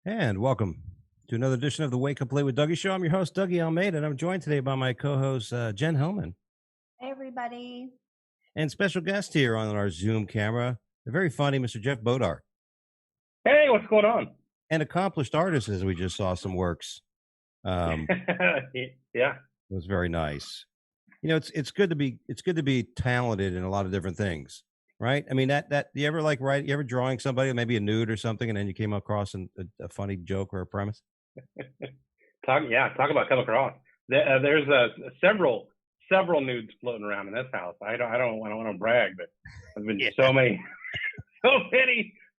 And welcome to another edition of the Wake Up Late with Dougie Show. I'm your host, Dougie Almeida, and I'm joined today by my co-host, Jen Hellman, Hey, everybody. and special guest here on our Zoom camera, the very funny Mr. Jeff Bodar, Hey, what's going on? and accomplished artist, as we just saw some works. Yeah. It was very nice. You know, it's good to be talented in a lot of different things, right? I mean, that you ever like write, you ever drawing somebody, maybe a nude or something, and then you came across a funny joke or a premise? Talk about come across. There's several nudes floating around in this house. I don't want to brag, but there's been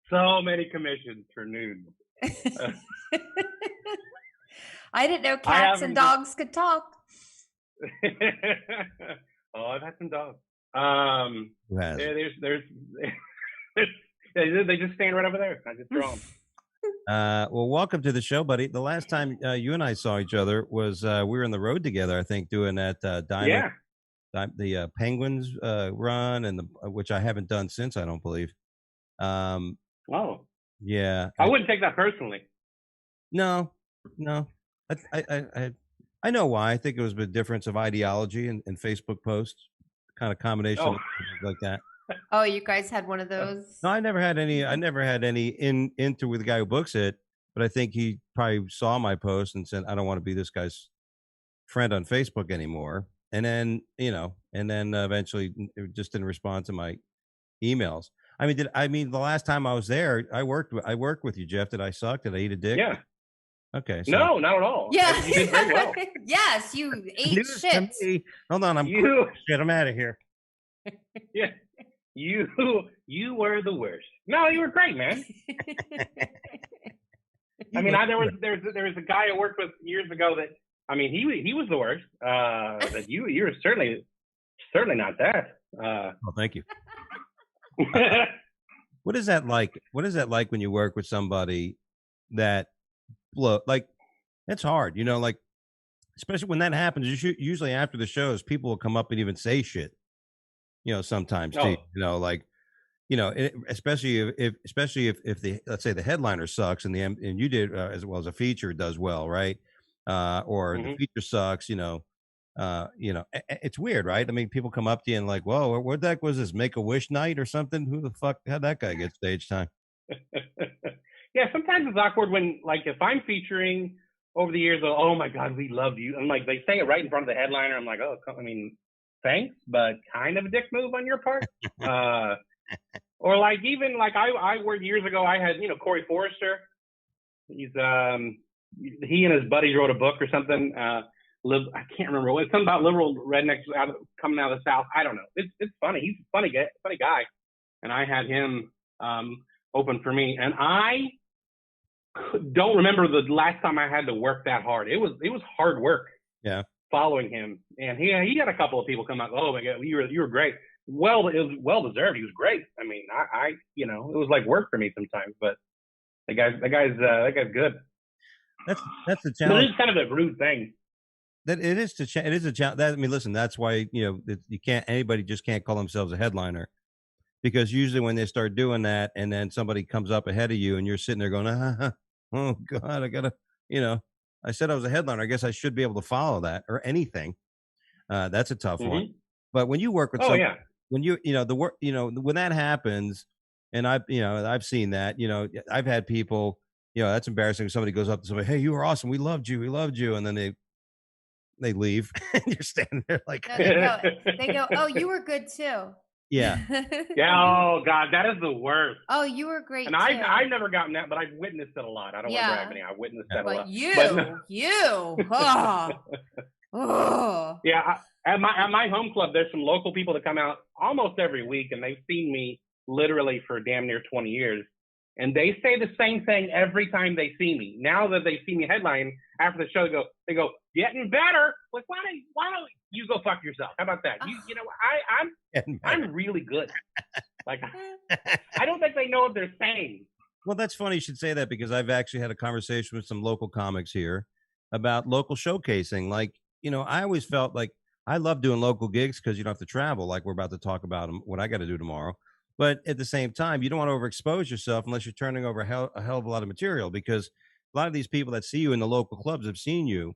so many commissions for nudes. I didn't know cats and dogs could talk. Oh, I've had some dogs. Who has? There's they just stand right over there. I just draw them. Well, welcome to the show, buddy. The last time you and I saw each other was we were on the road together, I think, doing that the Penguins run, and which I haven't done since, I don't believe. Oh, yeah. I wouldn't take that personally. No. I know why. I think it was the difference of ideology and Facebook posts, kind of combination of like that. Oh, you guys had one of those? No, I never had any into with the guy who books it, but I think he probably saw my post and said, I don't want to be this guy's friend on Facebook anymore. And then, eventually just didn't respond to my emails. I mean, the last time I was there, I worked with you, Jeff. Did I suck? Did I eat a dick? Yeah. Okay. So. No, not at all. Yeah. You did very well. Yes, you ate shit. Hold on, shit. I'm out of here. Yeah. You were the worst. No, you were great, man. I mean, there was a guy I worked with years ago that, I mean, he was the worst. That you were certainly not that. Oh, thank you. What is that like? What is that like when you work with somebody that like, it's hard, like, especially when that happens. Usually after the shows, people will come up and even say shit, sometimes too, especially if the, let's say the headliner sucks and you did as well as a feature does well, right? Or the feature sucks, it's weird, right? I mean, people come up to you and like, whoa, what the heck was this, Make-A-Wish night or something? Who the fuck, how'd that guy get stage time? Yeah, sometimes it's awkward when, like, if I'm featuring over the years, oh my God, we love you. I'm like, they say it right in front of the headliner. I'm like, oh, I mean, thanks, but kind of a dick move on your part. Or like, even like I worked years ago, I had, Corey Forrester. He's, he and his buddies wrote a book or something. I can't remember. It's something about liberal rednecks coming out of the South. I don't know. It's funny. He's a funny guy. And I had him open for me. And I don't remember the last time I had to work that hard. It was hard work. Yeah. Following him, and he had a couple of people come out. Oh my God, you were great. Well, it was well deserved. He was great. I mean, I it was like work for me sometimes, but that guy's good. That's the challenge. It is kind of a rude thing. That it is a challenge. I mean, listen, that's why anybody just can't call themselves a headliner, because usually when they start doing that, and then somebody comes up ahead of you, and you're sitting there going, oh God, I gotta, I said I was a headliner. I guess I should be able to follow that or anything. That's a tough one. But when you work with when you the work, when that happens, and I've seen that, I've had people, that's embarrassing. Somebody goes up to somebody, hey, you were awesome. We loved you. And then they leave and you're standing there like, no, they go, oh, you were good too. Yeah. Yeah. Oh God, that is the worst. Oh, you were great. And I've never gotten that, but I've witnessed it a lot. I don't want to brag, but I witnessed that a lot. Yeah. At my home club, there's some local people that come out almost every week, and they've seen me literally for damn near 20 years. And they say the same thing every time they see me. Now that they see me headline after the show, they go, getting better. Like, why don't you go fuck yourself? How about that? I'm really good. Like, I don't think they know what they're saying. Well, that's funny you should say that, because I've actually had a conversation with some local comics here about local showcasing. Like, I always felt like I love doing local gigs because you don't have to travel, like we're about to talk about what I got to do tomorrow. But at the same time, you don't want to overexpose yourself unless you're turning over a hell of a lot of material, because a lot of these people that see you in the local clubs have seen you,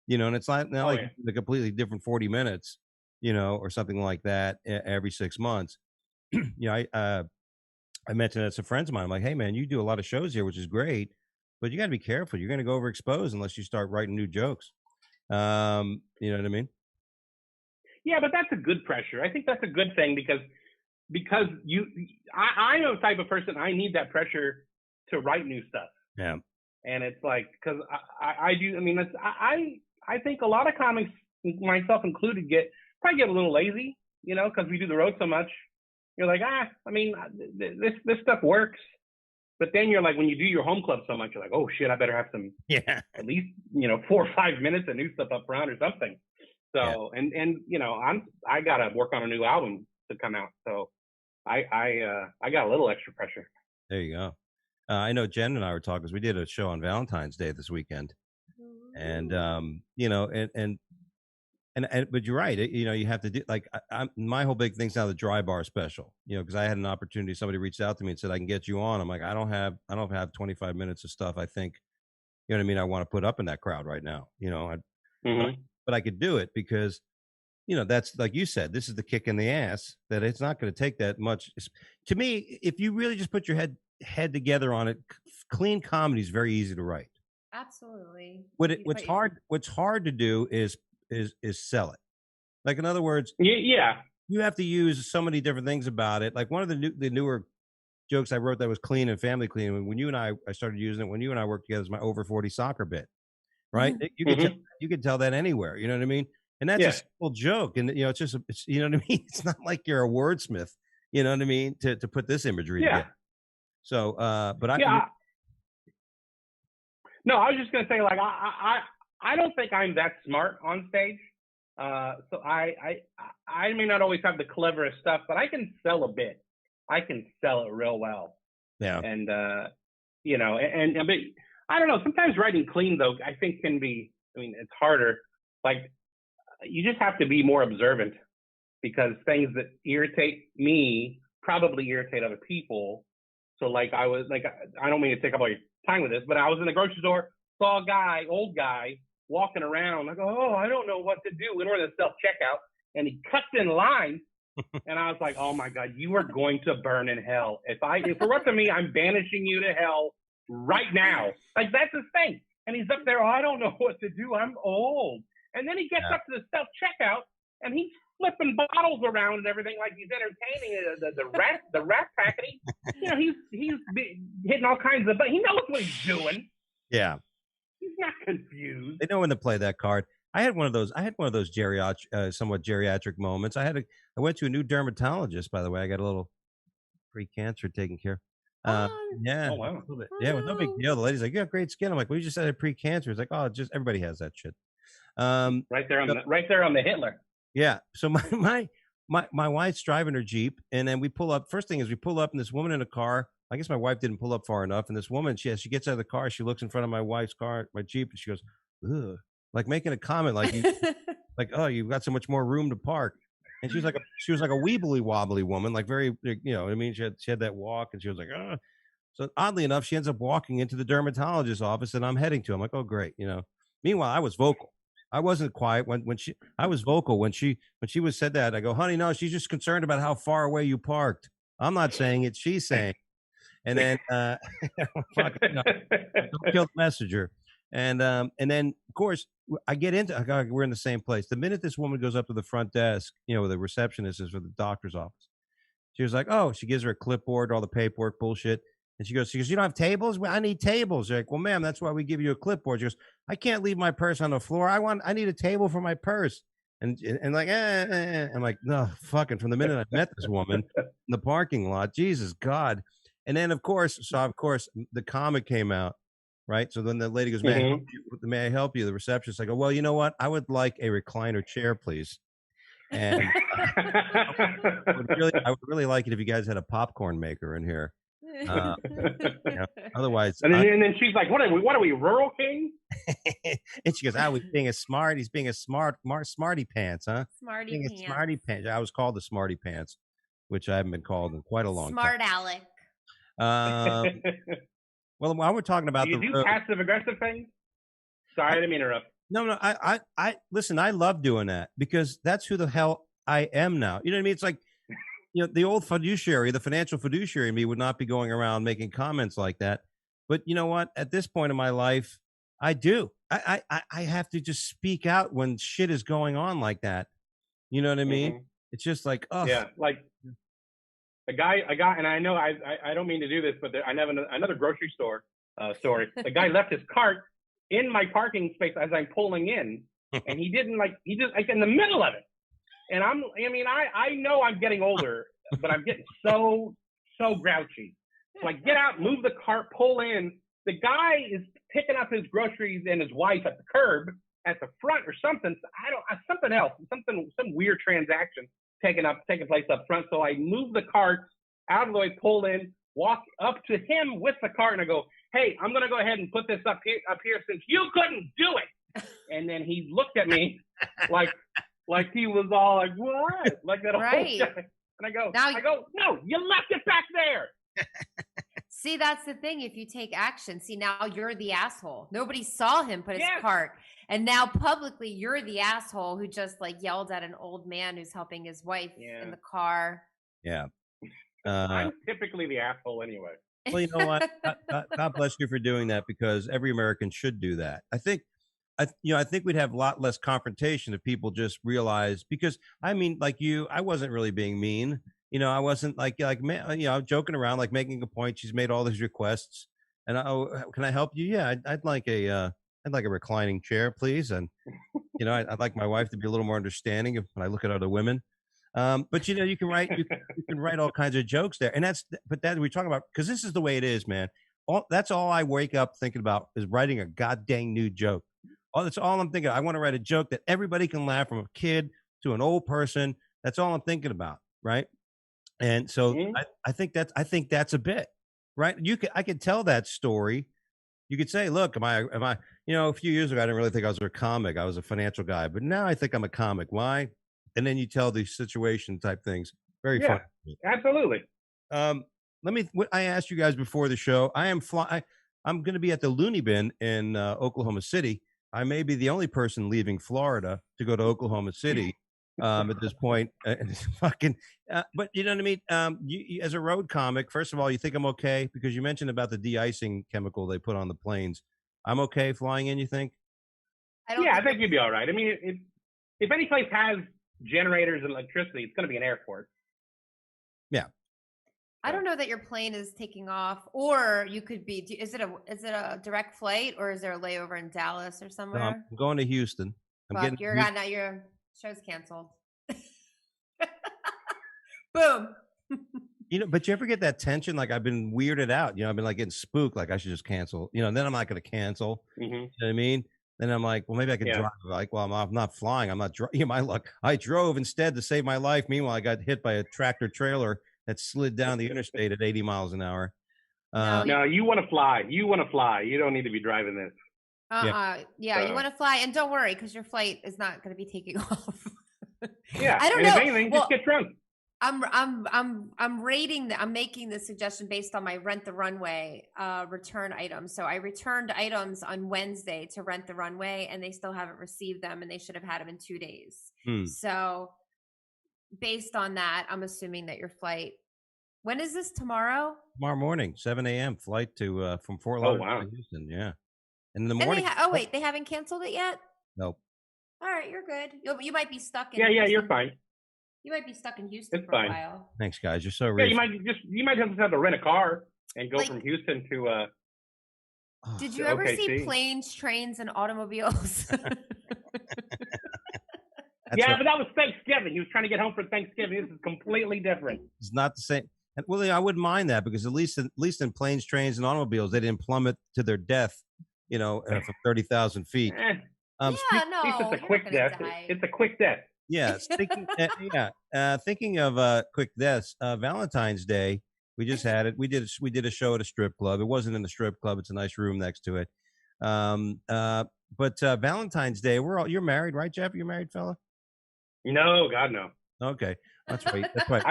and it's not like yeah. the completely different 40 minutes, or something like that every 6 months. I mentioned it to friends of mine. I'm like, hey man, you do a lot of shows here, which is great, but you got to be careful. You're going to go overexposed unless you start writing new jokes. You know what I mean? Yeah, but that's a good pressure. I think that's a good thing because I'm the type of person, I need that pressure to write new stuff. Yeah. And it's like, because I do, I mean, I think a lot of comics, myself included, probably get a little lazy, because we do the road so much. You're like, I mean, this stuff works. But then you're like, when you do your home club so much, you're like, oh shit, I better have some, at least, 4 or 5 minutes of new stuff up front or something. So, and I got to work on a new album to come out. So I got a little extra pressure. There you go. I know Jen and I were talking because we did a show on Valentine's Day this weekend, and but you're right. You have to do like my whole big thing's now the dry bar special. Because I had an opportunity. Somebody reached out to me and said I can get you on. I'm like, I don't have 25 minutes of stuff. I think, you know what I mean. I want to put up in that crowd right now. But I could do it because, that's like you said. This is the kick in the ass that it's not going to take that much. To me, if you really just put your head together on it, clean comedy is very easy to write. Absolutely. What's hard to do is sell it. Like, in other words, yeah, you have to use so many different things about it. Like one of the newer jokes I wrote that was clean and family clean. When you and I started using it, when you and I worked together, is my over 40 soccer bit, right? You could tell that anywhere. You know what I mean? And that's a simple joke, and it's just you know what I mean. It's not like you're a wordsmith. You know what I mean? To put this imagery together. So, but no, I was just gonna say, like, I don't think I'm that smart on stage. So I may not always have the cleverest stuff, but I can sell a bit. I can sell it real well. Yeah. And but I don't know. Sometimes writing clean though, I think can be. I mean, it's harder. Like, you just have to be more observant because things that irritate me probably irritate other people. So like I don't mean to take up all your time with this, but I was in the grocery store, saw a old guy, walking around. I go, oh, I don't know what to do. In order to self-checkout, and he cuts in line. And I was like, oh my God, you are going to burn in hell. If it were up to me, I'm banishing you to hell right now. Like, that's his thing. And he's up there, oh, I don't know what to do. I'm old. And then he gets up to the self-checkout, and he's flipping bottles around and everything like he's entertaining the rat pack. And he's hitting all kinds of, but he knows what he's doing. Yeah. He's not confused. They know when to play that card. I had one of those somewhat geriatric moments. I went to a new dermatologist, by the way. I got a little pre-cancer taken care of. Yeah. Oh, wow. Yeah, it was no big deal. The lady's like, you have great skin. I'm like, well, you just had a pre-cancer. It's like, oh, just everybody has that shit. Right there on the Hitler. Yeah. So my wife's driving her Jeep, and then we pull up. First thing is we pull up, and this woman in a car. I guess my wife didn't pull up far enough, and this woman, she gets out of the car, she looks in front of my wife's car, my Jeep, and she goes, ugh, like making a comment, like, like, oh, you've got so much more room to park. And she was like a weebly wobbly woman, like very, I mean, she had that walk, and she was like, oh. So oddly enough, she ends up walking into the dermatologist's office, and I'm heading to. I'm like, oh, great, Meanwhile, I was vocal. I wasn't quiet I was vocal when she was said that. I go, honey, no, she's just concerned about how far away you parked. I'm not saying it, she's saying. And then don't kill the messenger. And then of course we're in the same place. The minute this woman goes up to the front desk, where the receptionist is for the doctor's office, she was like, oh, she gives her a clipboard, all the paperwork bullshit. And she goes, you don't have tables? Well, I need tables. They're like, well, ma'am, that's why we give you a clipboard. She goes, I can't leave my purse on the floor. I need a table for my purse. And like, I'm like, no, fucking, from the minute I met this woman in the parking lot, Jesus God. And then of course the comic came out, right? So then the lady goes, may I help you? The receptionist, I go, well, you know what? I would like a recliner chair, please. And I would really like it if you guys had a popcorn maker in here. Otherwise, and then she's like, "What are we, Rural King?" And she goes, "Oh, he's being a smarty pants, huh? Smarty pants. I was called the smarty pants, which I haven't been called in quite a long time. Smart Alec. Well, while we're talking about do you do passive aggressive things? Sorry, I didn't mean to interrupt. No, I listen. I love doing that because that's who the hell I am now. You know what I mean? It's like, the old fiduciary, the financial fiduciary in me would not be going around making comments like that. But you know what? At this point in my life, I do. I have to just speak out when shit is going on like that. You know what I mean? Mm-hmm. It's just like, oh yeah, like a guy, and I know I don't mean to do this, but I have another grocery store story. The guy left his cart in my parking space as I'm pulling in, and he just like in the middle of it. And I know I'm getting older, but I'm getting so grouchy. So I get out, move the cart, pull in. The guy is picking up his groceries and his wife at the curb at the front or something. Something else, some weird transaction taking place up front. So I move the cart out of the way, pull in, walk up to him with the cart, and I go, "Hey, I'm gonna go ahead and put this up here since you couldn't do it." And then he looked at me like he was all like, "What?" Like that right. whole shit. And I go, "No, you left it back there." See, that's the thing. If you take action, now you're the asshole. Nobody saw him put his cart. And now publicly you're the asshole who just like yelled at an old man who's helping his wife in the car. Yeah. I'm typically the asshole anyway. Well, you know what? God bless you for doing that, because every American should do that. I think we'd have a lot less confrontation if people just realize, because I mean, like you, I wasn't really being mean. I wasn't like joking around, like making a point. She's made all these requests, and can I help you? Yeah, I'd like a reclining chair, please. And I'd like my wife to be a little more understanding when I look at other women. But you can write all kinds of jokes there, and that we're talking about, because this is the way it is, man. That's all I wake up thinking about is writing a goddamn new joke. That's all I'm thinking. I want to write a joke that everybody can laugh, from a kid to an old person. That's all I'm thinking about, right? And so I think that's a bit, right? I could tell that story. You could say, look, am I, a few years ago, I didn't really think I was a comic. I was a financial guy, but now I think I'm a comic. Why? And then you tell these situation type things. Very fun. Absolutely. I asked you guys before the show, I'm going to be at the Looney Bin in Oklahoma City. I may be the only person leaving Florida to go to Oklahoma City. At this point, but you know what I mean? You, as a road comic, first of all, you think I'm okay? Because you mentioned about the de-icing chemical they put on the planes. I'm okay flying in, you think? I think you'd be all right. I mean, if any place has generators and electricity, it's going to be an airport. Yeah. I don't know that your plane is taking off, or you could be. Is it a direct flight, or is there a layover in Dallas or somewhere? No, I'm going to Houston. Your show's canceled. Boom. But you ever get that tension? Like, I've been weirded out. I've been like getting spooked. Like, I should just cancel. And then I'm not going to cancel. Mm-hmm. You know what I mean? Then I'm like, well, maybe I could drive. Like, well, I'm not flying. I'm not driving. My luck. I drove instead to save my life. Meanwhile, I got hit by a tractor trailer that slid down the interstate at 80 miles an hour. No, you want to fly. You want to fly. You don't need to be driving this. You want to fly, and don't worry, because your flight is not going to be taking off. I don't know. If anything, just get drunk. I'm making the suggestion based on my Rent the Runway return items. So I returned items on Wednesday to Rent the Runway, and they still haven't received them, and they should have had them in 2 days. So based on that, I'm assuming that your flight. When is this? Tomorrow morning, 7 a.m. flight to from Fort Lauderdale to Houston. Yeah. And in the morning. They haven't canceled it yet? Nope. All right, you're good. You might be stuck in. Yeah, you're fine. You might be stuck in Houston for fine. a while. Thanks, guys. You're so real. You might have to rent a car and go from Houston to. Did you ever see planes, trains, and automobiles? But that was Thanksgiving. He was trying to get home for Thanksgiving. This is completely different. It's not the same. Well, I wouldn't mind that, because at least in planes, trains, and automobiles, they didn't plummet to their death, from 30,000 feet. It's a quick death. It's a quick death. Yeah. Thinking of quick deaths, Valentine's Day, we just had it. We did a show at a strip club. It wasn't in the strip club. It's a nice room next to it. But Valentine's Day, you're married, right, Jeff? You're married, fella? No, God, no. Okay, that's right. That's right.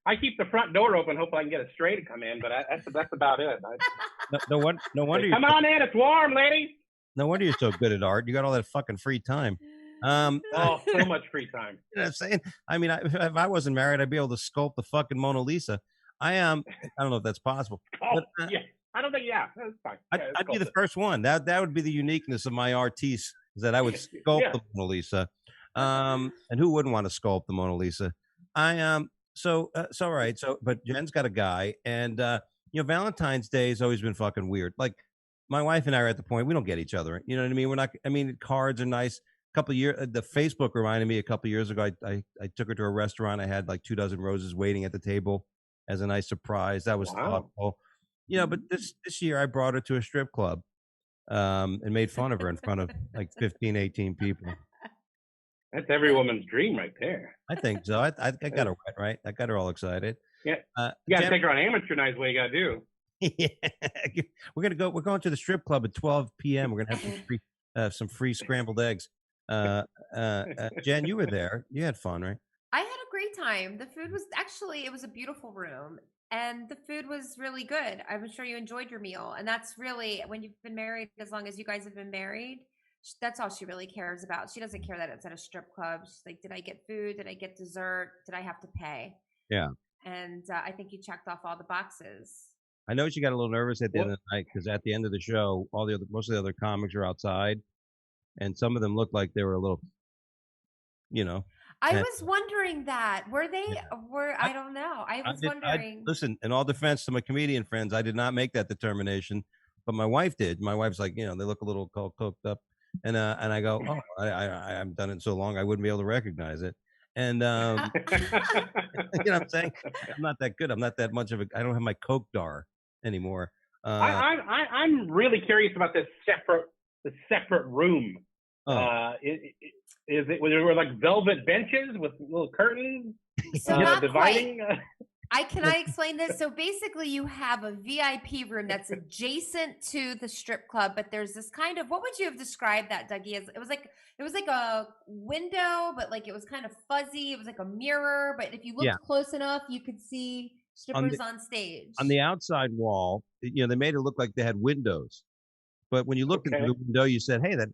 I keep the front door open, hoping I can get a stray to come in, but that's about it. no wonder Come on in, it's warm, ladies. no wonder you're so good at art. You got all that fucking free time. Oh, so much free time. You know what I'm saying? I mean, if I wasn't married, I'd be able to sculpt the fucking Mona Lisa. I don't know if that's possible. Oh, But, yeah. I don't think, yeah, that's fine. Yeah, I'd be the first one. That would be the uniqueness of my artiste, is that I would sculpt Yeah. the Mona Lisa. And who wouldn't want to sculpt the Mona Lisa? So all right. So, but Jen's got a guy, and Valentine's Day has always been fucking weird. Like, my wife and I are at the point we don't get each other. You know what I mean? We're not. I mean, cards are nice. A couple of years, the Facebook reminded me a couple of years ago. I took her to a restaurant. I had like 2 dozen roses waiting at the table as a nice surprise. That was Wow. thoughtful. But this year I brought her to a strip club, and made fun of her in front of like 15, 18 people. That's every woman's dream right there. I think so. I got her wet, right? I got her all excited. Yeah. You got to take her on amateur nights. What you got to do? Yeah. We're going to the strip club at 12 p.m. We're gonna have some free scrambled eggs. Jen, you were there. You had fun, right? I had a great time. The food was it was a beautiful room, and the food was really good. I'm sure you enjoyed your meal, and that's really, when you've been married, as long as you guys have been married, that's all she really cares about. She doesn't care that it's at a strip club. She's like, did I get food? Did I get dessert? Did I have to pay? Yeah. And I think you checked off all the boxes. I know she got a little nervous at the end of the night because at the end of the show, most of the other comics are outside, and some of them looked like they were a little, I was wondering that. Were they? I don't know. I was wondering. Listen, in all defense to my comedian friends, I did not make that determination, but my wife did. My wife's like, they look a little coked up, and I go, oh, I haven't done it in so long, I wouldn't be able to recognize it. And you know what I'm saying? I'm not that good. I'm not that much of a. I don't have my coke dar anymore. I'm really curious about the separate room. Is it were there like velvet benches with little curtains? So not dividing. Can I explain this? So basically, you have a VIP room that's adjacent to the strip club, but there's this kind of, what would you have described that, Dougie? As it was like a window, but like it was kind of fuzzy. It was like a mirror, but if you looked close enough, you could see strippers on stage. On the outside wall, they made it look like they had windows, but when you looked into the window, you said, "Hey, that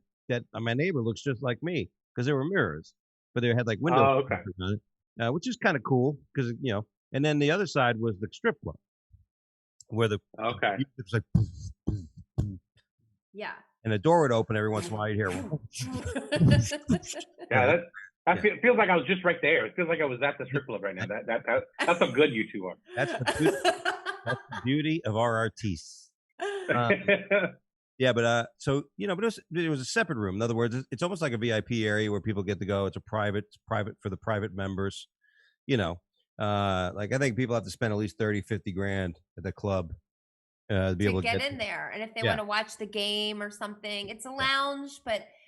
my neighbor looks just like me," because there were mirrors, but they had like windows, which is kind of cool because And then the other side was the strip club, where it was like, yeah, and the door would open every once in a while. You'd hear, that feels like I was just right there. It feels like I was at the strip club right now. That's how good you two are. That's the beauty of our artists. Yeah, but so but it was a separate room. In other words, it's almost like a VIP area where people get to go. It's private for the private members. Like I think people have to spend at least 30-50 grand at the club to be able to get in there. And if they want to watch the game or something, it's a lounge,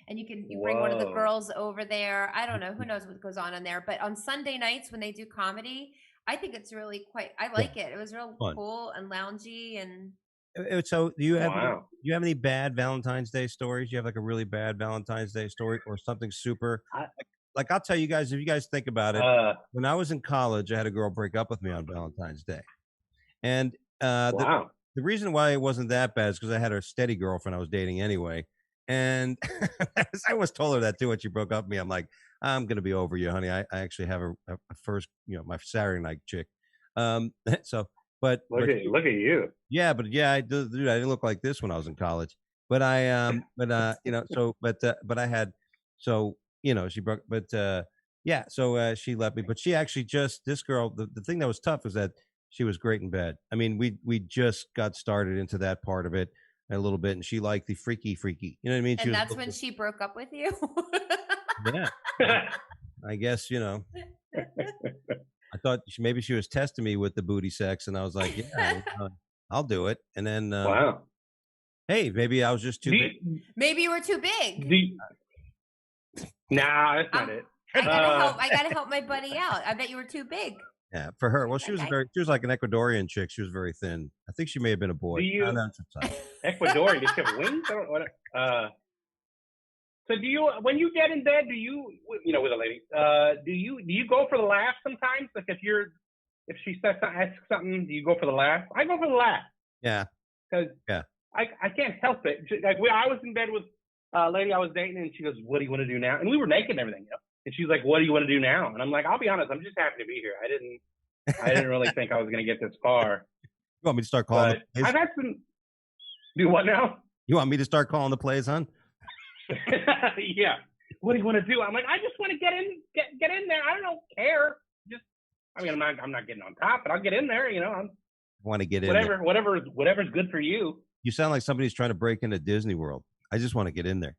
and you bring one of the girls over there. I don't know, who knows what goes on in there. But on Sunday nights when they do comedy, I think it's really I like it. It was real fun. Cool and loungy. And so do you have any bad Valentine's Day stories? Do you have like a really bad Valentine's Day story or something super? Like I'll tell you guys, if you guys think about it, when I was in college, I had a girl break up with me on Valentine's Day. And the reason why it wasn't that bad is because I had a steady girlfriend I was dating anyway. And I always told her that too when she broke up with me. I'm like, I'm going to be over you, honey. I actually have a first, my Saturday night chick. But look at you. Yeah, but I didn't look like this when I was in college. But I had she broke, but so she left me. But she actually this girl, the thing that was tough is that she was great in bed. I mean, we just got started into that part of it a little bit, and she liked the freaky. You know what I mean? And that's when she broke up with you. Yeah, I guess I thought maybe she was testing me with the booty sex, and I was like, yeah, I'll do it. And then hey, maybe I was just too big. Maybe you were too big. Nah, that's not it. I gotta help my buddy out. I bet you were too big. Yeah, for her. Well, she was like an Ecuadorian chick. She was very thin. I think she may have been a boy. Ecuadorian? Did she have wings? So do you, when you get in bed, do you, with a lady, do you go for the laugh sometimes? Like if she asks something, do you go for the laugh? I go for the laugh. Yeah. because Yeah. I can't help it. Like I was in bed with a lady I was dating, and she goes, "What do you want to do now?" And we were naked and everything, you know? And she's like, "What do you want to do now?" And I'm like, "I'll be honest, I'm just happy to be here. I didn't really think I was going to get this far." You want me to start calling But the plays? I've had some. Do what now? You want me to start calling the plays, hon? Yeah. What do you want to do? I'm like, I just want to get in there. I don't care. Just, I mean, I'm not getting on top, but I'll get in there. You know, I want to get in whatever, there. whatever's good for you. You sound like somebody's trying to break into Disney World. I just want to get in there.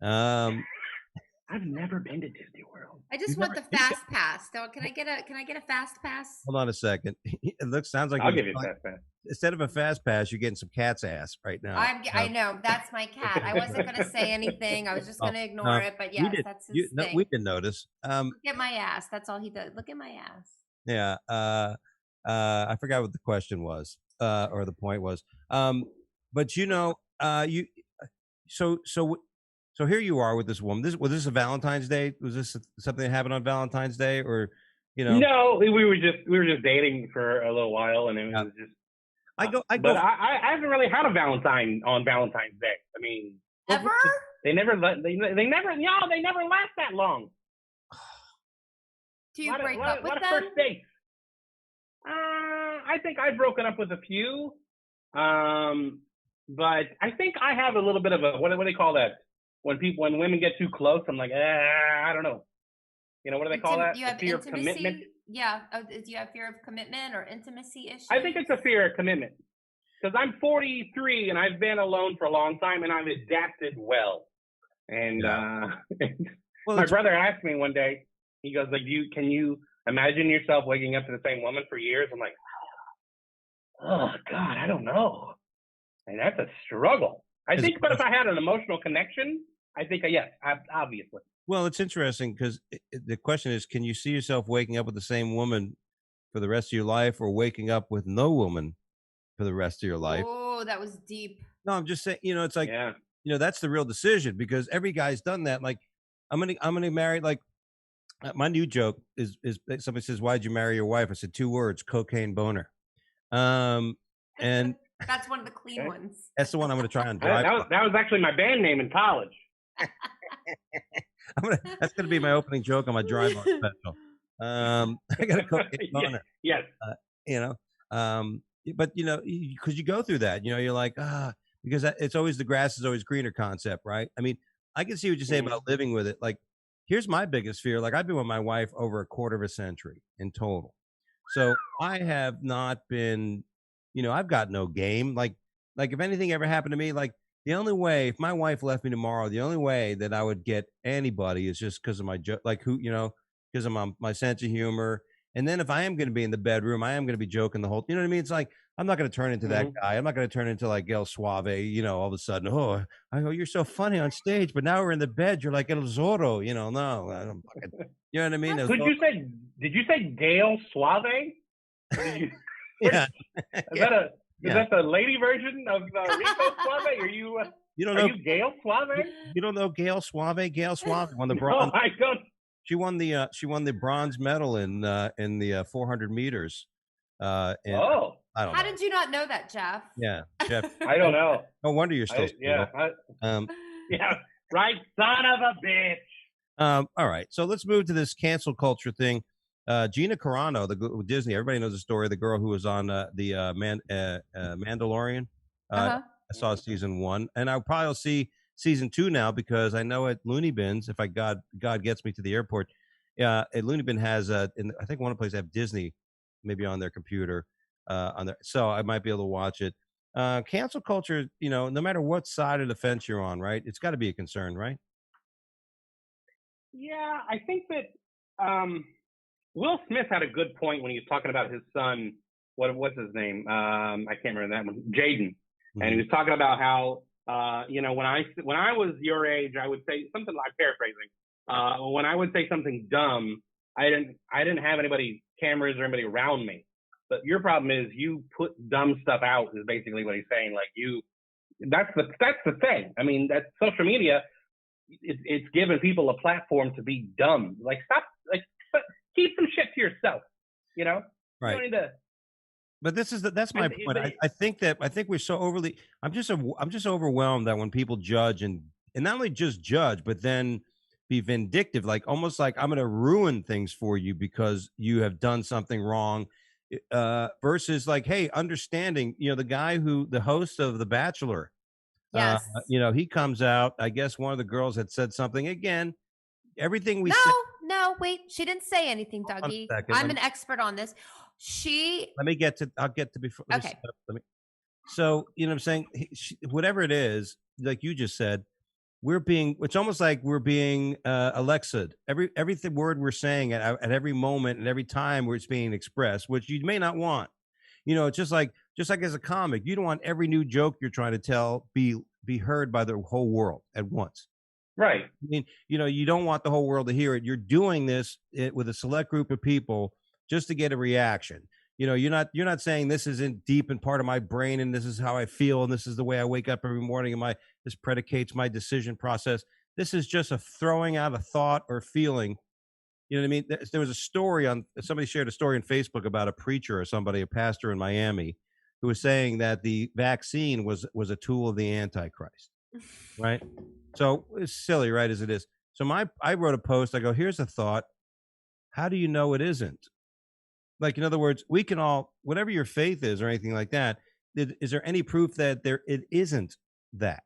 I've never been to Disney World. I just want the fast pass. So can I get a fast pass? Hold on a second. It sounds like I'll give you a fast pass. Instead of a fast pass, you're getting some cat's ass right now. I know that's my cat. I wasn't going to say anything. I was just going to ignore it. But yes, that's his thing. We can notice. Look at my ass. That's all he does. Look at my ass. Yeah. I forgot what the question was, or the point was. But you know, so here you are with this woman. Was this a Valentine's Day? Was this something that happened on Valentine's Day, or you know? No, we were just dating for a little while, and it was just. I go. But I haven't really had a Valentine on Valentine's Day. I mean, ever? They never last that long. Do you break up with them? First dates. I think I've broken up with a few, but I think I have a little bit of a what do they call that? When women get too close, I'm like, I don't know. You know, what do they call that? You have fear intimacy? of commitment? Yeah. Do you have fear of commitment or intimacy issues? I think it's a fear of commitment. Because I'm 43 and I've been alone for a long time and I've adapted well. And my brother asked me one day, he goes, like, can you imagine yourself waking up to the same woman for years? I'm like, oh, God, I don't know. And that's a struggle. I think, but if I had an emotional connection, I think, yes, obviously. Well, it's interesting because the question is, can you see yourself waking up with the same woman for the rest of your life or waking up with no woman for the rest of your life? Oh, that was deep. No, I'm just saying, you know, it's like, you know, that's the real decision because every guy's done that. Like, I'm going to marry, like, my new joke is somebody says, why'd you marry your wife? I said 2 words, cocaine boner. And that's one of the clean ones. That's the one I'm going to try on drive. That was actually my band name in college. That's going to be my opening joke on my drive on special. I got a cocaine boner. Yes. You know, but you know, because you go through that, you know, you're like, because it's always the grass is always greener concept, right? I mean, I can see what you say about living with it. Like, here's my biggest fear. Like, I've been with my wife over a quarter of a century in total. So I have not been, you know, I've got no game. Like if anything ever happened to me, like the only way, if my wife left me tomorrow, the only way that I would get anybody is just because of my like who, you know, because of my sense of humor. And then if I am going to be in the bedroom, I am going to be joking the whole, you know what I mean? It's like, I'm not going to turn into that guy. I'm not going to turn into like El Suave, you know, all of a sudden, I go, you're so funny on stage, but now we're in the bed. You're like El Zorro, you know, no, I don't fucking, you know what I mean? Did you say Gail Suave? Yeah. Is that the lady version of Rico Suave? Are you Gail Suave? You don't know Gail Suave? Gail Suave won the bronze. No, I don't. She won the bronze medal in the 400 meters. I don't know. How did you not know that, Jeff? Yeah, Jeff. I don't know. No wonder you're still. Yeah, right, son of a bitch. All right, so let's move to this cancel culture thing. Gina Carano, with Disney, everybody knows the story. The girl who was on the Mandalorian. I saw season 1, and I'll probably see season 2 now because I know at Looney Bins, if God gets me to the airport, at Looney Bin has I think one of the places have Disney maybe on their computer on there, so I might be able to watch it. Cancel culture, you know, no matter what side of the fence you're on, right? It's got to be a concern, right? Yeah, I think that Will Smith had a good point when he was talking about his son. What's his name? I can't remember that one. Jaden, and he was talking about how you know, when I was your age, I would say something like paraphrasing. When I would say something dumb, I didn't have anybody cameras or anybody around me. But your problem is you put dumb stuff out is basically what he's saying. Like that's the thing. I mean, that's social media. It's giving people a platform to be dumb. Like stop. Like keep some shit to yourself. You know. Right. You don't need to. But that's my And point. I think we're so overly. I'm just overwhelmed that when people judge and not only just judge, but then be vindictive, like almost like I'm going to ruin things for you because you have done something wrong. Versus like, hey, understanding. The host of The Bachelor. Yes. He comes out. I guess one of the girls had said something again. Everything we No, said. no, wait. She didn't say anything, Hold on a Dougie. second. I'm an expert on this. Let me get to. I'll get to before. Let me, Okay. let me So, you know what I'm saying? Whatever it is, like you just said, it's almost like we're being Alexa'd. Everything word we're saying at every moment and every time where it's being expressed, which you may not want. It's just like as a comic, you don't want every new joke you're trying to tell be heard by the whole world at once. Right. I mean, you don't want the whole world to hear it. You're doing this with a select group of people just to get a reaction. You're not saying this isn't deep and part of my brain and this is how I feel and this is the way I wake up every morning and this predicates my decision process. This is just a throwing out a thought or feeling. You know what I mean? There was a story somebody shared a story on Facebook about a preacher or somebody, a pastor in Miami, who was saying that the vaccine was a tool of the Antichrist. Right? So it's silly, right? As it is. So I wrote a post. I go, here's a thought. How do you know it isn't? Like, in other words, we can all, whatever your faith is or anything like that, is there any proof that it isn't that?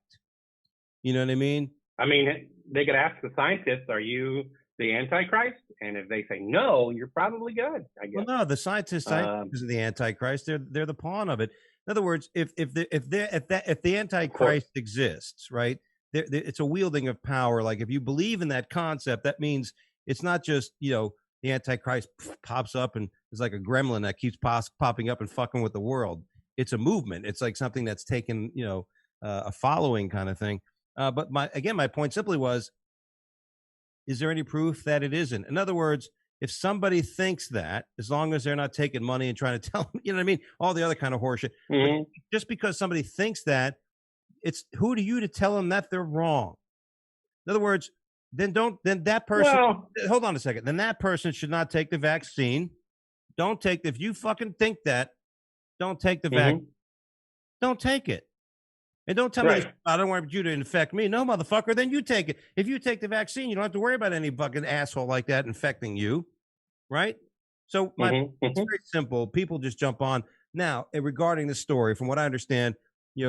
You know what I mean? I mean, they could ask the scientists, are you the Antichrist? And if they say no, you're probably good, I guess. Well, no, the scientists are the Antichrist. They're the pawn of it. In other words, if the Antichrist exists, right? It's a wielding of power. Like if you believe in that concept, that means it's not just the Antichrist pops up and is like a gremlin that keeps popping up and fucking with the world. It's a movement. It's like something that's taken a following kind of thing. But my point simply was, is there any proof that it isn't? In other words, if somebody thinks that, as long as they're not taking money and trying to tell them, you know what I mean? All the other kind of horseshit. Mm-hmm. Just because somebody thinks that, it's who do you to tell them that they're wrong? In other words, then that person, hold on a second. Then that person should not take the vaccine. If you fucking think that, don't take the vaccine. Don't take it. And don't tell me, I don't want you to infect me. No, motherfucker, then you take it. If you take the vaccine, you don't have to worry about any fucking asshole like that infecting you, right? So it's very simple. People just jump on. Now, regarding the story, from what I understand,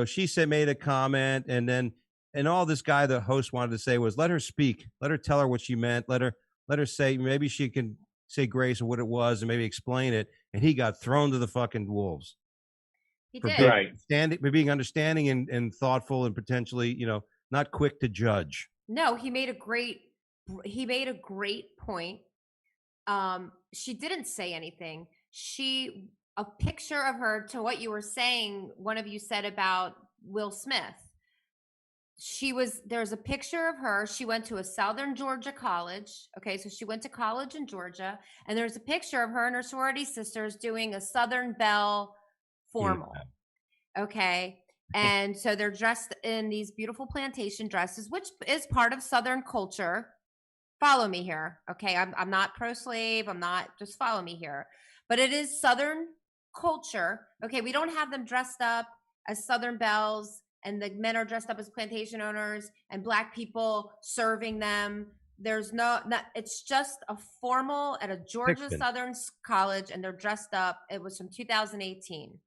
she made a comment, and all this guy, the host, wanted to say was, let her speak. Let her tell her what she meant. Let her say, maybe she can say grace or what it was and maybe explain it. And he got thrown to the fucking wolves. He for did. being understanding and thoughtful and potentially, not quick to judge. No, he made a great point. She didn't say anything. A picture of her, to what you were saying, one of you said about Will Smith. There's a picture of her. She went to a Southern Georgia college. Okay. So she went to college in Georgia, and there's a picture of her and her sorority sisters doing a Southern Belle formal. Yeah. Okay. And so they're dressed in these beautiful plantation dresses, which is part of Southern culture. Follow me here. Okay. I'm not pro-slave. I'm not, just follow me here, but it is Southern culture. Okay. We don't have them dressed up as Southern belles, and the men are dressed up as plantation owners and Black people serving them. There's it's just a formal at a Georgia Southern college, and they're dressed up. It was from 2018.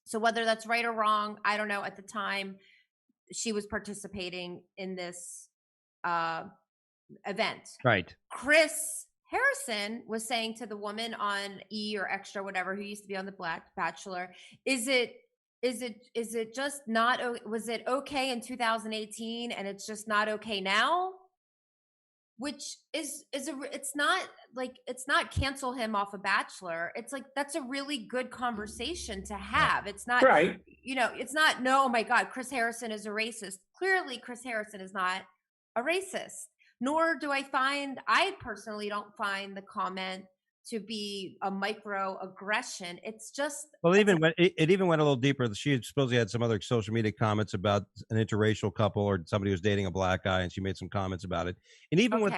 So whether that's right or wrong, I don't know. At the time, she was participating in this event. Right. Chris Harrison was saying to the woman on E! or Extra, whatever, who used to be on The Black Bachelor, is it just not, was it okay in 2018 and it's just not okay now? Which it's not cancel him off a Bachelor. It's like, that's a really good conversation to have. It's not, right. It's not, no, oh my God, Chris Harrison is a racist. Clearly Chris Harrison is not a racist, nor I personally don't find the comment to be a microaggression. It's just, well, it even went a little deeper. She supposedly had some other social media comments about an interracial couple or somebody who's dating a Black guy, and she made some comments about it. And even with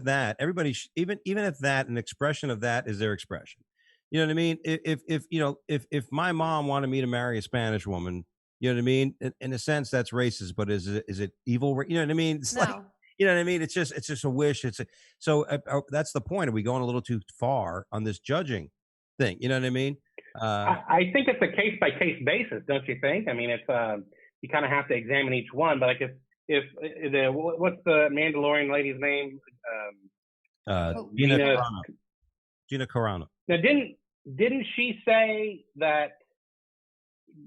that, everybody, even if that, an expression of that is their expression. You know what I mean? If you know, if my mom wanted me to marry a Spanish woman, you know what I mean? In a sense, that's racist, but is it evil? You know what I mean? It's like, No. you know what I mean? It's just a wish. That's the point. Are we going a little too far on this judging thing? You know what I mean? I think it's a case by case basis, don't you think? I mean, it's you kind of have to examine each one. But like if the what's the Mandalorian lady's name? Gina Gina Carano. Gina Carano. Now, didn't she say that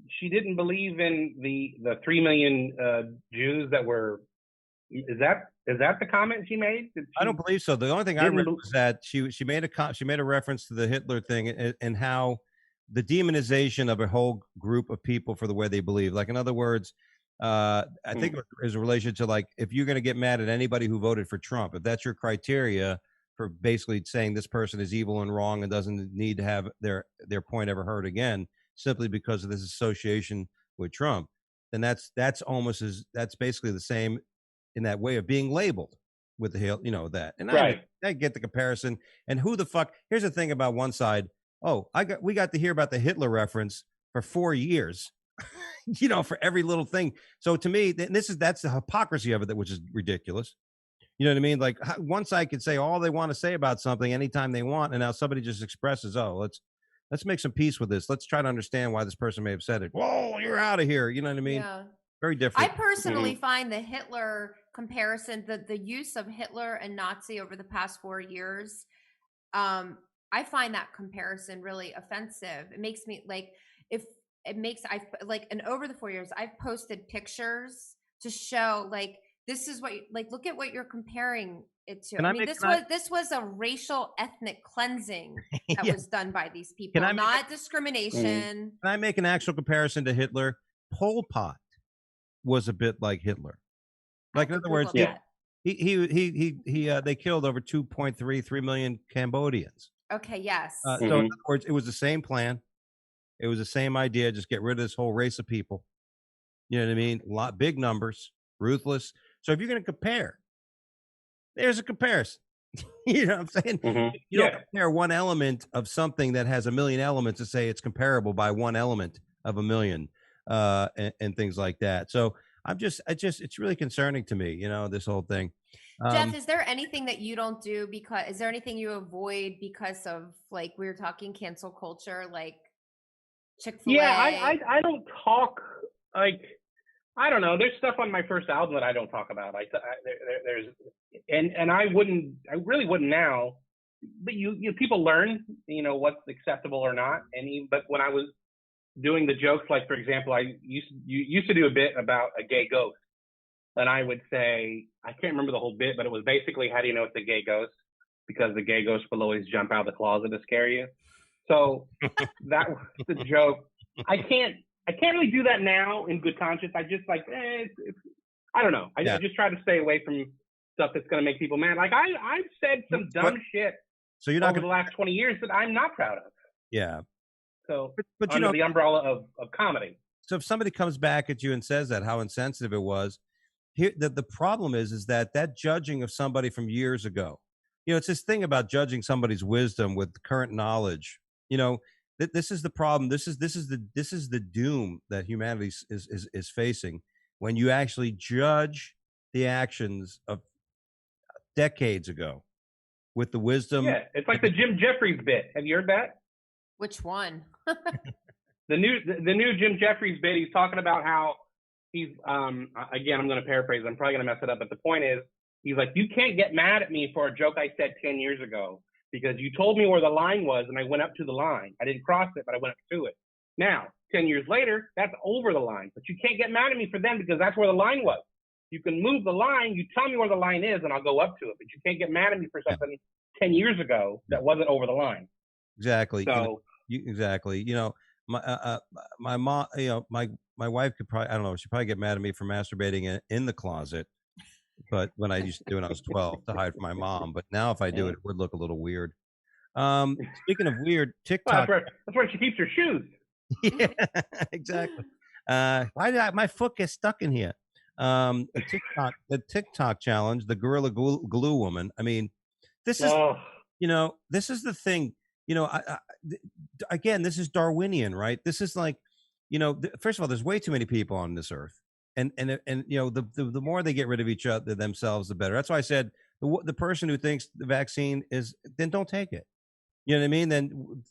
she didn't believe in the 3 million Jews that were? Is that the comment she made? I don't believe so. The only thing I read was that she made a reference to the Hitler thing and how the demonization of a whole group of people for the way they believe. Like, in other words, I think it is in relation to, like, if you're going to get mad at anybody who voted for Trump, if that's your criteria for basically saying this person is evil and wrong and doesn't need to have their point ever heard again simply because of this association with Trump, then that's basically the same in that way of being labeled with the, you know, that. And right. I get the comparison. And who the fuck? Here's the thing about one side. Oh, we got to hear about the Hitler reference for 4 years, you know, for every little thing. So to me, that's the hypocrisy of it, which is ridiculous. You know what I mean? Like, one side could say all they want to say about something anytime they want, and now somebody just expresses, oh, let's make some peace with this. Let's try to understand why this person may have said it. Whoa, you're out of here. You know what I mean? Yeah. Very different. I personally find the Hitler comparison, the use of Hitler and Nazi over the past 4 years, I find that comparison really offensive. It makes me like, and over the 4 years, I've posted pictures to show, like, this is what, look at what you're comparing it to. I mean, this was a racial ethnic cleansing that was done by these people, not discrimination. Can I make an actual comparison to Hitler? Pol Pot was a bit like Hitler. Like, in other words, they killed over 3 million Cambodians. Okay, yes. So in other words, it was the same plan. It was the same idea. Just get rid of this whole race of people. You know what I mean? Big numbers, ruthless. So if you're going to compare, there's a comparison. You know what I'm saying? You don't compare one element of something that has a million elements to say it's comparable by one element of a million, and things like that. So it's really concerning to me, you know, this whole thing. Jeff, is there anything that you don't do is there anything you avoid because of, like, we were talking cancel culture, like Chick-fil-A? Yeah, I don't talk, like, I don't know. There's stuff on my first album that I don't talk about. And I really wouldn't now. But you people learn, you know, what's acceptable or not. But when I was doing the jokes, like, for example, I used to do a bit about a gay ghost, and I would say, I can't remember the whole bit, but it was basically, how do you know it's a gay ghost? Because the gay ghost will always jump out of the closet to scare you. So that was the joke. I can't really do that now in good conscience. I just, like, I don't know. I just try to stay away from stuff that's going to make people mad. Like, I've said some dumb shit over the last 20 years that I'm not proud of. Yeah. So, but under the umbrella of comedy. So if somebody comes back at you and says that, how insensitive it was, here the problem is that judging of somebody from years ago, you know, it's this thing about judging somebody's wisdom with current knowledge. You know, this is the problem. This is the doom that humanity is facing when you actually judge the actions of decades ago with the wisdom. Yeah, it's like the Jim Jeffries bit. Have you heard that? Which one? The new Jim Jeffries bit. He's talking about how he's again, I'm going to paraphrase. I'm probably going to mess it up, but the point is, he's like, you can't get mad at me for a joke I said 10 years ago because you told me where the line was and I went up to the line. I didn't cross it, but I went up to it. Now, 10 years later, that's over the line, but you can't get mad at me for then because that's where the line was. You can move the line. You tell me where the line is and I'll go up to it, but you can't get mad at me for something 10 years ago that wasn't over the line. Exactly. So exactly. You know, my mom, you know, my wife could probably, I don't know, she'd probably get mad at me for masturbating in the closet. But when I used to do it when I was 12 to hide from my mom. But now if I do it, it would look a little weird. Speaking of weird, TikTok. Well, that's where she keeps her shoes. Yeah, exactly. Why did my foot get stuck in here? The TikTok challenge, the Gorilla Glue woman. I mean, this is, you know, this is the thing. You know, again, this is Darwinian, right? This is like, first of all, there's way too many people on this earth, and the more they get rid of each other themselves, the better. That's why I said the person who thinks the vaccine is, then don't take it. You know what I mean? Then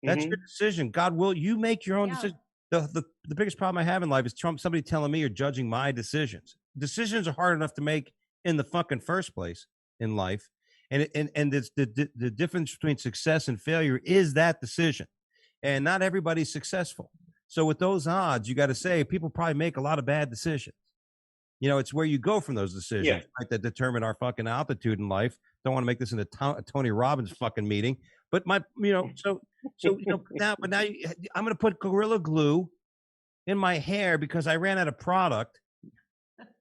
that's your decision. God will, you make your own decision. The biggest problem I have in life is somebody telling me or judging my decisions. Decisions are hard enough to make in the fucking first place in life. And it's the difference between success and failure is that decision. And not everybody's successful. So with those odds, you got to say people probably make a lot of bad decisions. It's where you go from those decisions, right, that determine our fucking altitude in life. Don't want to make this into a Tony Robbins fucking meeting, but so now I'm going to put Gorilla Glue in my hair because I ran out of product,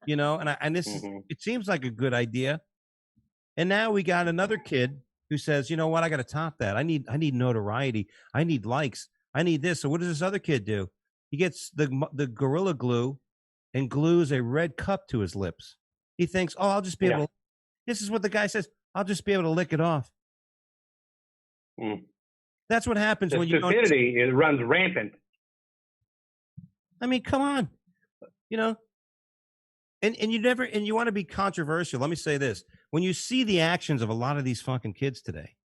it seems like a good idea. And now we got another kid who says, you know what, I got to top that. I need notoriety. I need likes. I need this. So what does this other kid do? He gets the Gorilla Glue and glues a red cup to his lips. He thinks, oh, I'll just be able to, this is what the guy says, I'll just be able to lick it off. That's what happens when you stupidity it runs rampant. I mean, come on. And you want to be controversial. Let me say this. When you see the actions of a lot of these fucking kids today,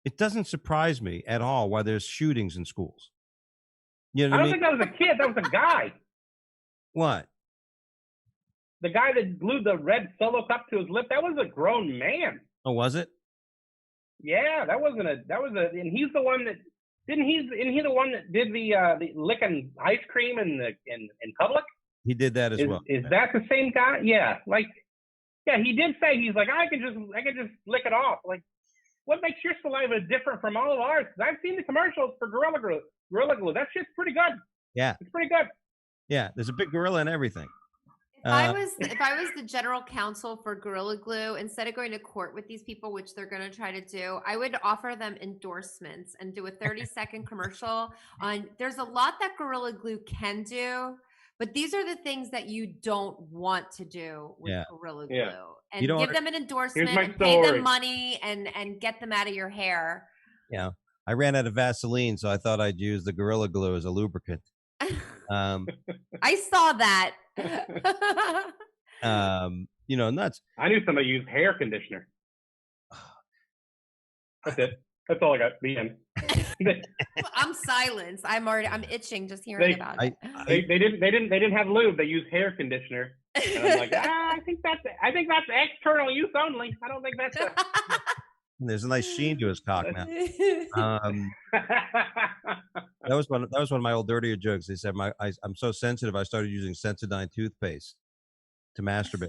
it doesn't surprise me at all why there's shootings in schools. You know what I mean? Think that was a kid. That was a guy. What? The guy that glued the red Solo cup to his lip, that was a grown man. Oh, was it? Yeah, and he's the one that, isn't he the one that did the licking ice cream in public? He did that as well. Is that the same guy? Yeah, he did say, he's like, I can just lick it off. Like, what makes your saliva different from all of ours? Because I've seen the commercials for Gorilla Glue. That shit's pretty good. Yeah, it's pretty good. Yeah, there's a big gorilla in everything. If I was the general counsel for Gorilla Glue, instead of going to court with these people, which they're going to try to do, I would offer them endorsements and do a 30-second commercial on. There's a lot that Gorilla Glue can do, but these are the things that you don't want to do with Gorilla Glue. And give them an endorsement and pay them money and get them out of your hair. Yeah, I ran out of Vaseline, so I thought I'd use the Gorilla Glue as a lubricant. I saw that. Nuts. I knew somebody used hair conditioner. That's it. That's all I got. The end. I'm silenced. I'm itching just hearing about it. They didn't have lube. They used hair conditioner. And I'm like, I think that's external use only. I don't think that's. There's a nice sheen to his cock now. That was one of my old dirtier jokes. They said I'm so sensitive. I started using Sensodyne toothpaste to masturbate.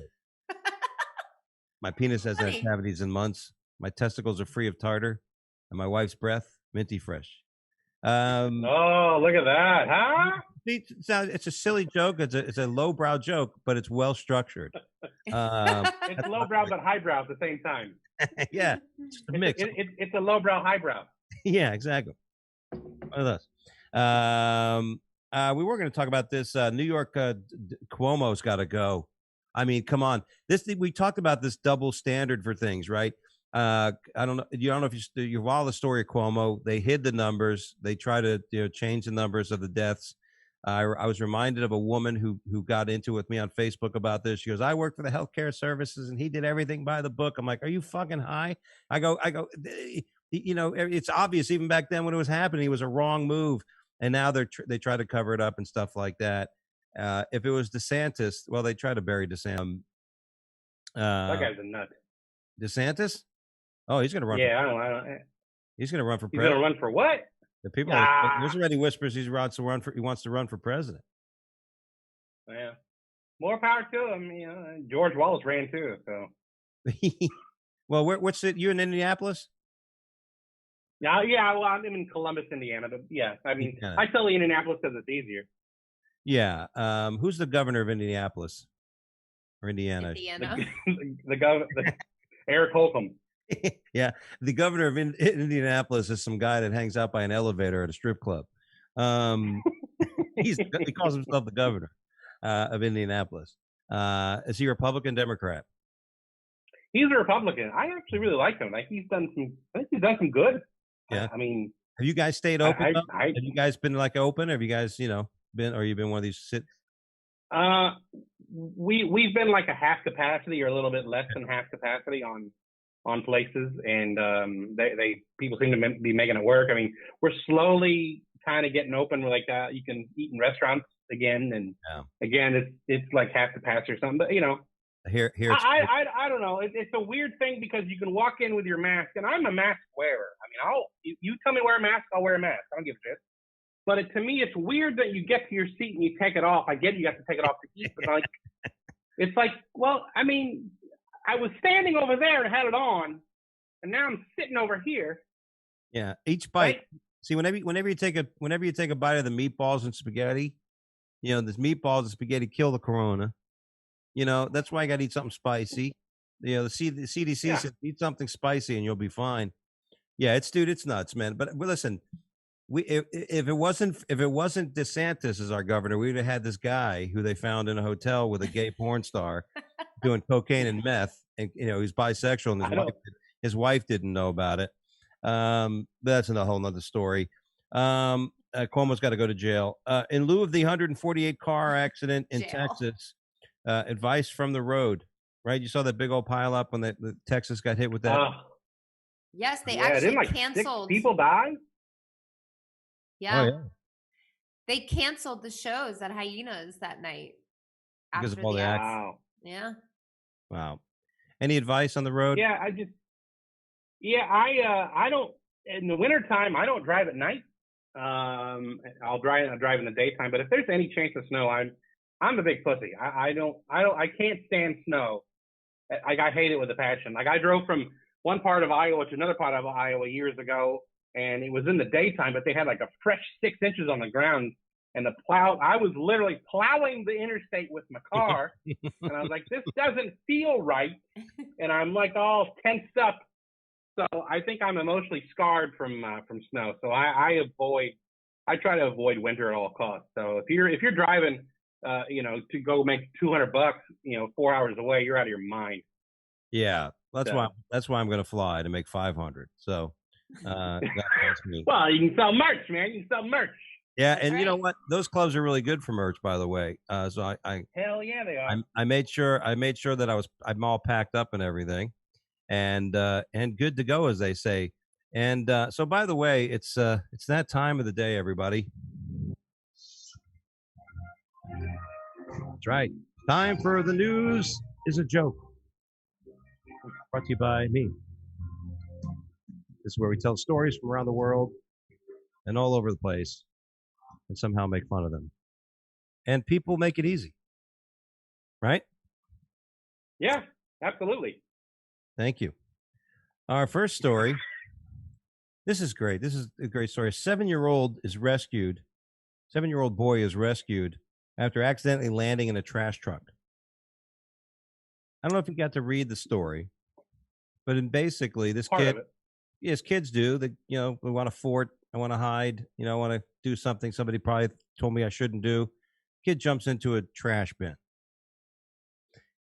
My penis has had cavities in months. My testicles are free of tartar, and my wife's breath minty fresh. Oh, look at that, huh? It's a silly joke. It's a lowbrow joke, but it's well structured. It's lowbrow but highbrow at the same time. Yeah, it's a mix. It's a lowbrow highbrow. Yeah, exactly. One of those. We were going to talk about this. New York, Cuomo's got to go. I mean, come on. We talked about this double standard for things, right? I don't know. You don't know if you follow the story of Cuomo. They hid the numbers. They try to change the numbers of the deaths. I was reminded of a woman who got into it with me on Facebook about this. She goes, I work for the healthcare services and he did everything by the book. I'm like, are you fucking high? I go, it's obvious even back then when it was happening, it was a wrong move. And now they try to cover it up and stuff like that. If it was DeSantis, well, they try to bury DeSantis. That guy's a nut. DeSantis? Oh, he's going to run. Yeah, I don't. He's going to run for president. He's going to run for what? The people. There's already whispers he wants to run for president. Yeah, more power to him. George Wallace ran too. So. Well, what's it? You in Indianapolis? Yeah. Well, I'm in Columbus, Indiana, but yeah, I tell you Indianapolis because it's easier. Yeah. Who's the governor of Indianapolis or Indiana? The governor, Eric Holcomb. Yeah, the governor of Indianapolis is some guy that hangs out by an elevator at a strip club. He calls himself the governor of Indianapolis. Is he Republican, Democrat? He's a Republican. I actually really like him. I think he's done some good. Yeah. Have you guys stayed open? Though? I Have you guys been like open? Have you guys, been, or you been one of these sit? uh, we've been like a half capacity or a little bit less than half capacity on places, and they people seem to be making it work. I mean, we're slowly kind of getting open. We're like you can eat in restaurants again, and again it's like half capacity or something. But Here, I don't know. It's a weird thing because you can walk in with your mask, and I'm a mask wearer. I mean, you tell me to wear a mask, I'll wear a mask. I don't give a shit. But to me, it's weird that you get to your seat and you take it off. I get you have to take it off to eat, but like, it's like, well, I mean, I was standing over there and had it on, and now I'm sitting over here. Yeah, each bite. Right? See, whenever you take a bite of the meatballs and spaghetti, this meatballs and spaghetti kill the corona. That's why I got to eat something spicy. The CDC said eat something spicy and you'll be fine. Yeah, it's nuts, man. But listen, if it wasn't DeSantis as our governor, we would have had this guy who they found in a hotel with a gay porn star doing cocaine and meth, and he's bisexual, and his wife didn't know about it. But that's a whole nother story. Cuomo's got to go to jail. In lieu of the 148 car accident in Texas, advice from the road, right? You saw that big old pile up when the Texas got hit with that. Yes, they actually canceled. 6 people die. Yeah. Oh, yeah. They canceled the shows at Hyenas that night because of all the acts. Wow. Yeah. Wow. Any advice on the road? Yeah, I don't, in the wintertime, I don't drive at night. I'll drive in the daytime, but if there's any chance of snow, I'm a big pussy. I can't stand snow. I hate it with a passion. Like, I drove from one part of Iowa to another part of Iowa years ago, and it was in the daytime, but they had like a fresh 6 inches on the ground, and I was literally plowing the interstate with my car, and I was like, this doesn't feel right, and I'm like all tensed up. So I think I'm emotionally scarred from snow. So I try to avoid winter at all costs. So if you're driving, to go make $200, 4 hours away, you're out of your mind. Yeah, that's why I'm going to fly to make 500. So, that's me. Well, you can sell merch, man. You can sell merch. Yeah, and you know what? Those clubs are really good for merch, by the way. So I hell yeah, they are. I made sure that I'm all packed up and everything, and good to go, as they say. And so, by the way, it's that time of the day, everybody. That's right. Time for the news is a joke. Brought to you by me. This is where we tell stories from around the world and all over the place and somehow make fun of them. And people make it easy. Right? Yeah, absolutely. Thank you. Our first story. This is great. This is a great story. A 7-year-old boy is rescued after accidentally landing in a trash truck. I don't know if you got to read the story, but basically this kid, as kids do, they want to fort, I want to hide, I want to do something somebody probably told me I shouldn't do. Kid jumps into a trash bin.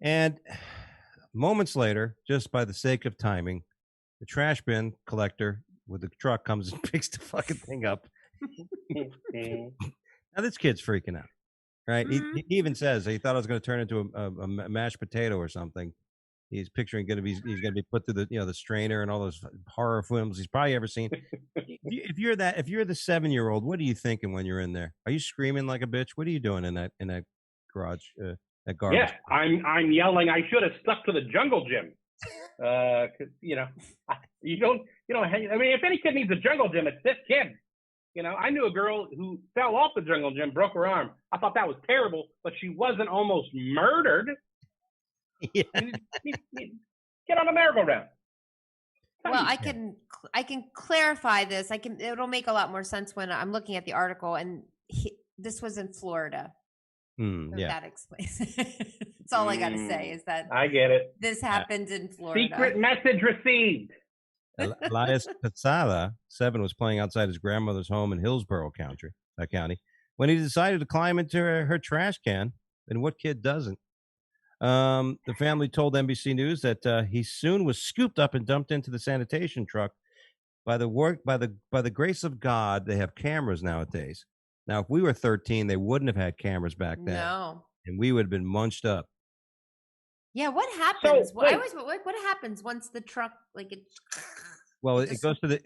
And moments later, just by the sake of timing, the trash bin collector with the truck comes and picks the fucking thing up. Now this kid's freaking out. Right. Mm-hmm. He even says he thought I was going to turn into a mashed potato or something. He's picturing he's going to be put through the strainer and all those horror films he's probably ever seen. If you're the 7-year-old, what are you thinking when you're in there? Are you screaming like a bitch? What are you doing in that garage? That garbage? Yeah, I'm yelling. I should have stuck to the jungle gym. Cause you don't. I mean, if any kid needs a jungle gym, it's this kid. I knew a girl who fell off the jungle gym, broke her arm. I thought that was terrible, but she wasn't almost murdered. Yeah. Get on the merry-go-round. Well, I can clarify this. It'll make a lot more sense when I'm looking at the article, and this was in Florida. So that explains. That's all I got to say is that I get it. This happened in Florida. Secret message received. Elias Pizzala, 7, was playing outside his grandmother's home in Hillsborough County when he decided to climb into her trash can. And what kid doesn't? The family told NBC News that he soon was scooped up and dumped into the sanitation truck by the grace of God, they have cameras nowadays. Now, if we were 13, they wouldn't have had cameras back then, No. and we would have been munched up. Yeah, what So happens? Well, I wait, always what happens once the truck like it? Well, It it just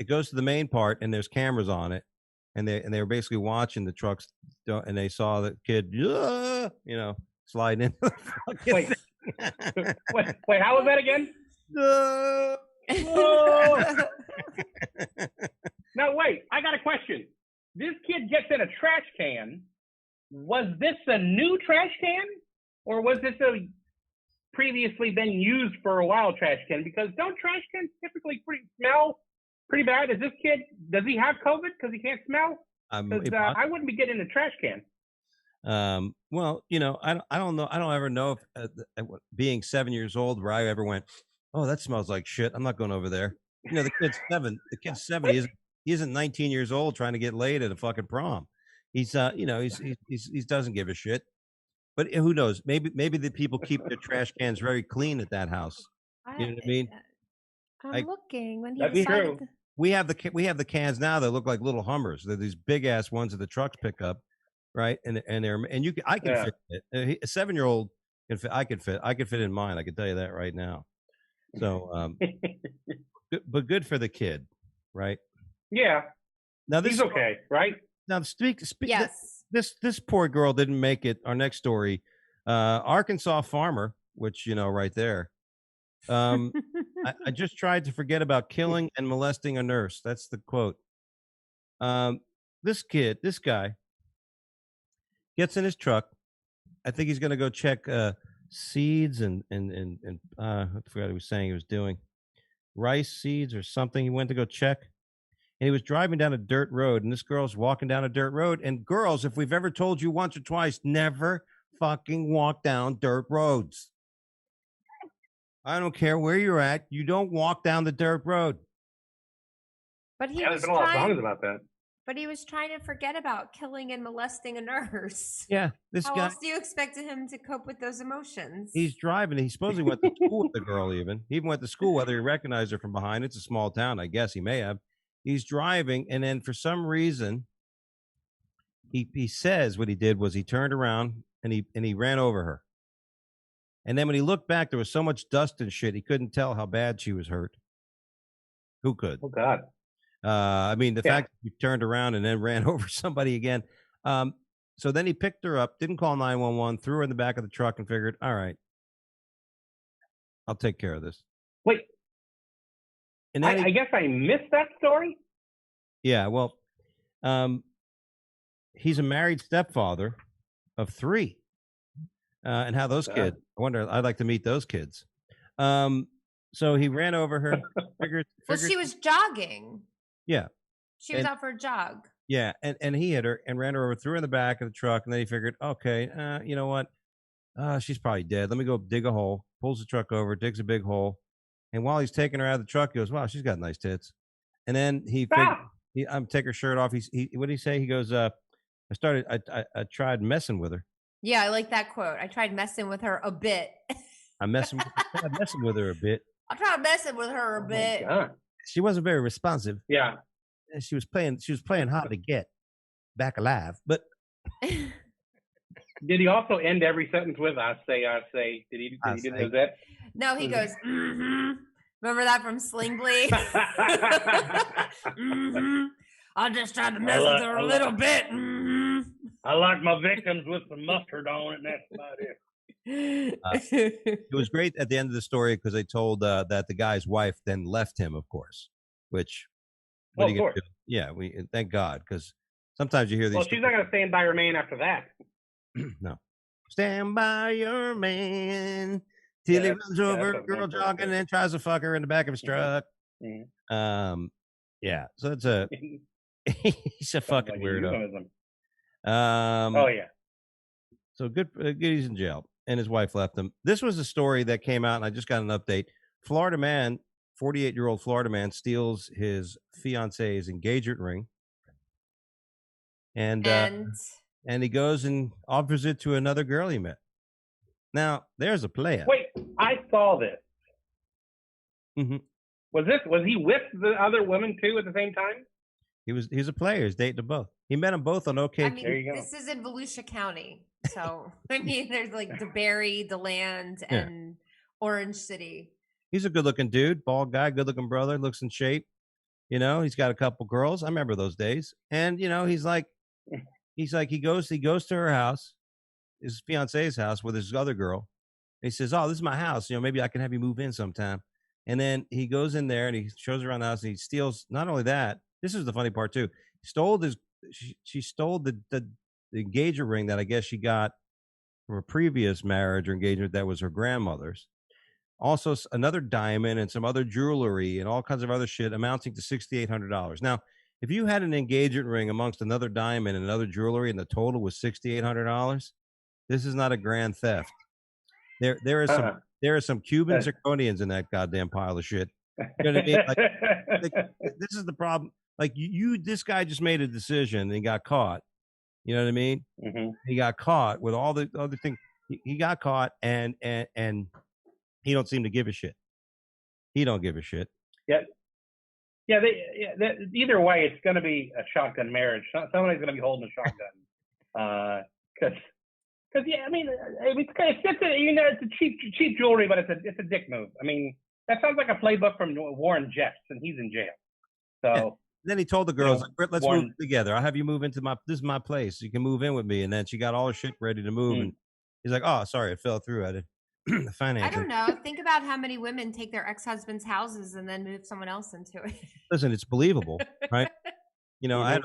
goes to the main part, and there's cameras on it, and they were basically watching the trucks, and they saw the kid, sliding into the fucking wait, thing. wait. How was that again? Ah, Whoa! Now wait, I got a question. This kid gets in a trash can. Was this a new trash can, or was this a previously been used for a while trash can? Because don't trash cans typically smell pretty bad? Does he have COVID because he can't smell? Because I wouldn't be getting in a trash can. Well, I don't know. I don't ever know if being 7 years old, where I ever went, oh, that smells like shit. I'm not going over there. The kid's 7. The kid's 7. He isn't 19 years old trying to get laid at a fucking prom. He's he doesn't give a shit. But who knows? Maybe the people keep their trash cans very clean at that house. You know what I mean? I'm looking when he That'd be true. decided. We have the cans now that look like little Hummers. They're these big ass ones that the trucks pick up, right? And I can Yeah. fit it. A 7-year-old can fit. I could fit in mine. I can tell you that right now. So, but good for the kid, right? Yeah, Now this he's okay, right? now speak. Yes. This poor girl didn't make it. Our next story, Arkansas farmer, which right there. I just tried to forget about killing and molesting a nurse. That's the quote. This guy gets in his truck. I think he's going to go check seeds and I forgot what he was saying he was doing. Rice seeds or something. He went to go check. And he was driving down a dirt road, and this girl's walking down a dirt road. And girls, if we've ever told you once or twice, never fucking walk down dirt roads. I don't care where you're at. You don't walk down the dirt road. But he There's was been a lot of songs trying. about that. But he was trying to forget about killing and molesting a nurse. Yeah, this How guy. else do you expect him to cope with those emotions? He's driving. He supposedly went to school with the girl. He even went to school. Whether he recognized her from behind, it's a small town. I guess he may have. He's driving, and then for some reason, he says what he did was he turned around and he ran over her. And then when he looked back, there was so much dust and shit he couldn't tell how bad she was hurt. Who could? Oh God. I mean, the Yeah. fact that he turned around and then ran over somebody again. So then he picked her up, didn't call 911, threw her in the back of the truck, and figured, all right, I'll take care of this. Wait, And then I guess I missed that story. yeah, well, he's a married stepfather of 3, and how those kids. I wonder. I'd like to meet those kids. So he ran over her. Figured. Well, she was jogging. Yeah. She was And- out for a jog. Yeah, and he hit her and ran her over, threw her in the back of the truck, and then he figured, okay, you know what? She's probably dead. Let me go dig a hole. Pulls the truck over, digs a big hole, and while he's taking her out of the truck, he goes, "Wow, she's got nice tits." And then he take her shirt off. He what did he say? He goes, I tried messing with her. Yeah, I like that quote. I tried messing with her a bit. I tried messing with her a bit. I tried messing with her a bit. God. She wasn't very responsive. Yeah. And she was playing hard to get back alive. But Did he also end every sentence with "I say"? Did he do that? No, he goes, mm-hmm. Remember that from Sling Blade? Mm-hmm. I just tried to mess with her a little bit. Mm-hmm. I like my victims with some mustard on it, and that's about it. it was great at the end of the story because they told that the guy's wife then left him, of course. Which, what are you gonna do? Yeah, thank God, because sometimes you hear these. Well, she's not going to stand by her man after that. No, stand by your man till he runs over a girl jogging and then tries to fuck her in the back of his truck. Mm-hmm. Yeah, so it's a he's a fucking weirdo. Oh yeah. So good. He's in jail, and his wife left him. This was a story that came out, and I just got an update. Florida man, 48-year-old Florida man, steals his fiance's engagement ring, and he goes and offers it to another girl he met. Now, there's a player. Wait, I saw this. Mm-hmm. Was he with the other women too at the same time? He's a player. He's dating them both. He met them both on OK. I mean, There you go. this is in Volusia County, so I mean, there's like DeBerry, DeLand, Yeah. and Orange City. He's a good-looking dude, bald guy, good-looking brother, looks in shape. You know, he's got a couple girls. I remember those days. And you know, he goes to her house, his fiance's house, with his other girl. And he says, "Oh, this is my house. You know, maybe I can have you move in sometime." And then he goes in there and he shows her around the house and he steals. Not only that, this is the funny part too. She stole the engagement ring that I guess she got from a previous marriage or engagement that was her grandmother's. Also, another diamond and some other jewelry and all kinds of other shit amounting to $6,800. Now, if you had an engagement ring amongst another diamond and another jewelry and the total was $6,800, this is not a grand theft. There are some Cuban zirconians in that goddamn pile of shit. You know what I mean? Like, this is the problem. Like this guy just made a decision and he got caught. You know what I mean? Mm-hmm. He got caught with all the other things. He got caught and he don't seem to give a shit. He don't give a shit. Yeah. Either way, it's going to be a shotgun marriage. Somebody's going to be holding a shotgun. Because yeah, I mean, it's a cheap jewelry, but it's a dick move. I mean, that sounds like a playbook from Warren Jeffs, and he's in jail. So. Yeah. Then he told the girls, "Let's move together. I'll have you move into this is my place. You can move in with me." And then she got all her shit ready to move, and he's like, "Oh, sorry, it fell through. I did financing." I don't know. Think about how many women take their ex-husband's houses and then move someone else into it. Listen, it's believable, right? You know, I had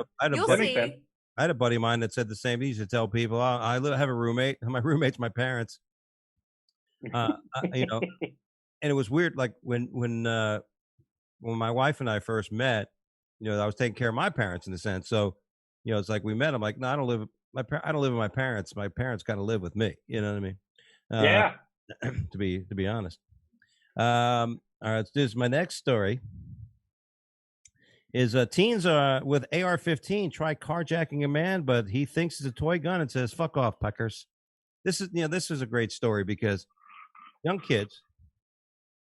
a buddy of mine that said the same. He used to tell people, I have a roommate. My roommate's my parents. You know, and it was weird. Like when my wife and I first met, you know, I was taking care of my parents in a sense. So, you know, it's like we met. I'm like, no, I don't live with my parents. My parents got to live with me. You know what I mean? Yeah. To be honest. All right. This is my next story. Is teens with AR-15 try carjacking a man, but he thinks it's a toy gun and says, "Fuck off, peckers." This is a great story because young kids,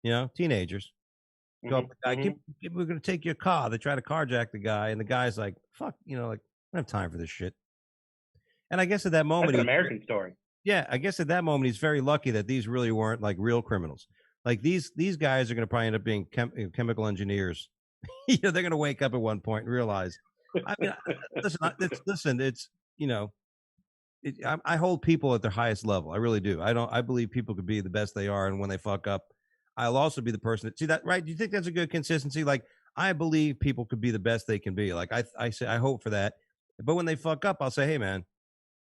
you know, teenagers, go up to the guy, we're going to take your car. They try to carjack the guy, and the guy's like, "Fuck," you know, like, I don't have time for this shit. And I guess at that moment, that's an American story. Yeah, I guess at that moment he's very lucky that these really weren't like real criminals. Like these guys are going to probably end up being chemical engineers. You know, they're going to wake up at one point and realize. I mean, listen. It's you know, I hold people at their highest level. I really do. I believe people could be the best they are, and when they fuck up, I'll also be the person that see that. Right? Do you think that's a good consistency? Like I believe people could be the best they can be. Like I say, I hope for that. But when they fuck up, I'll say, "Hey, man,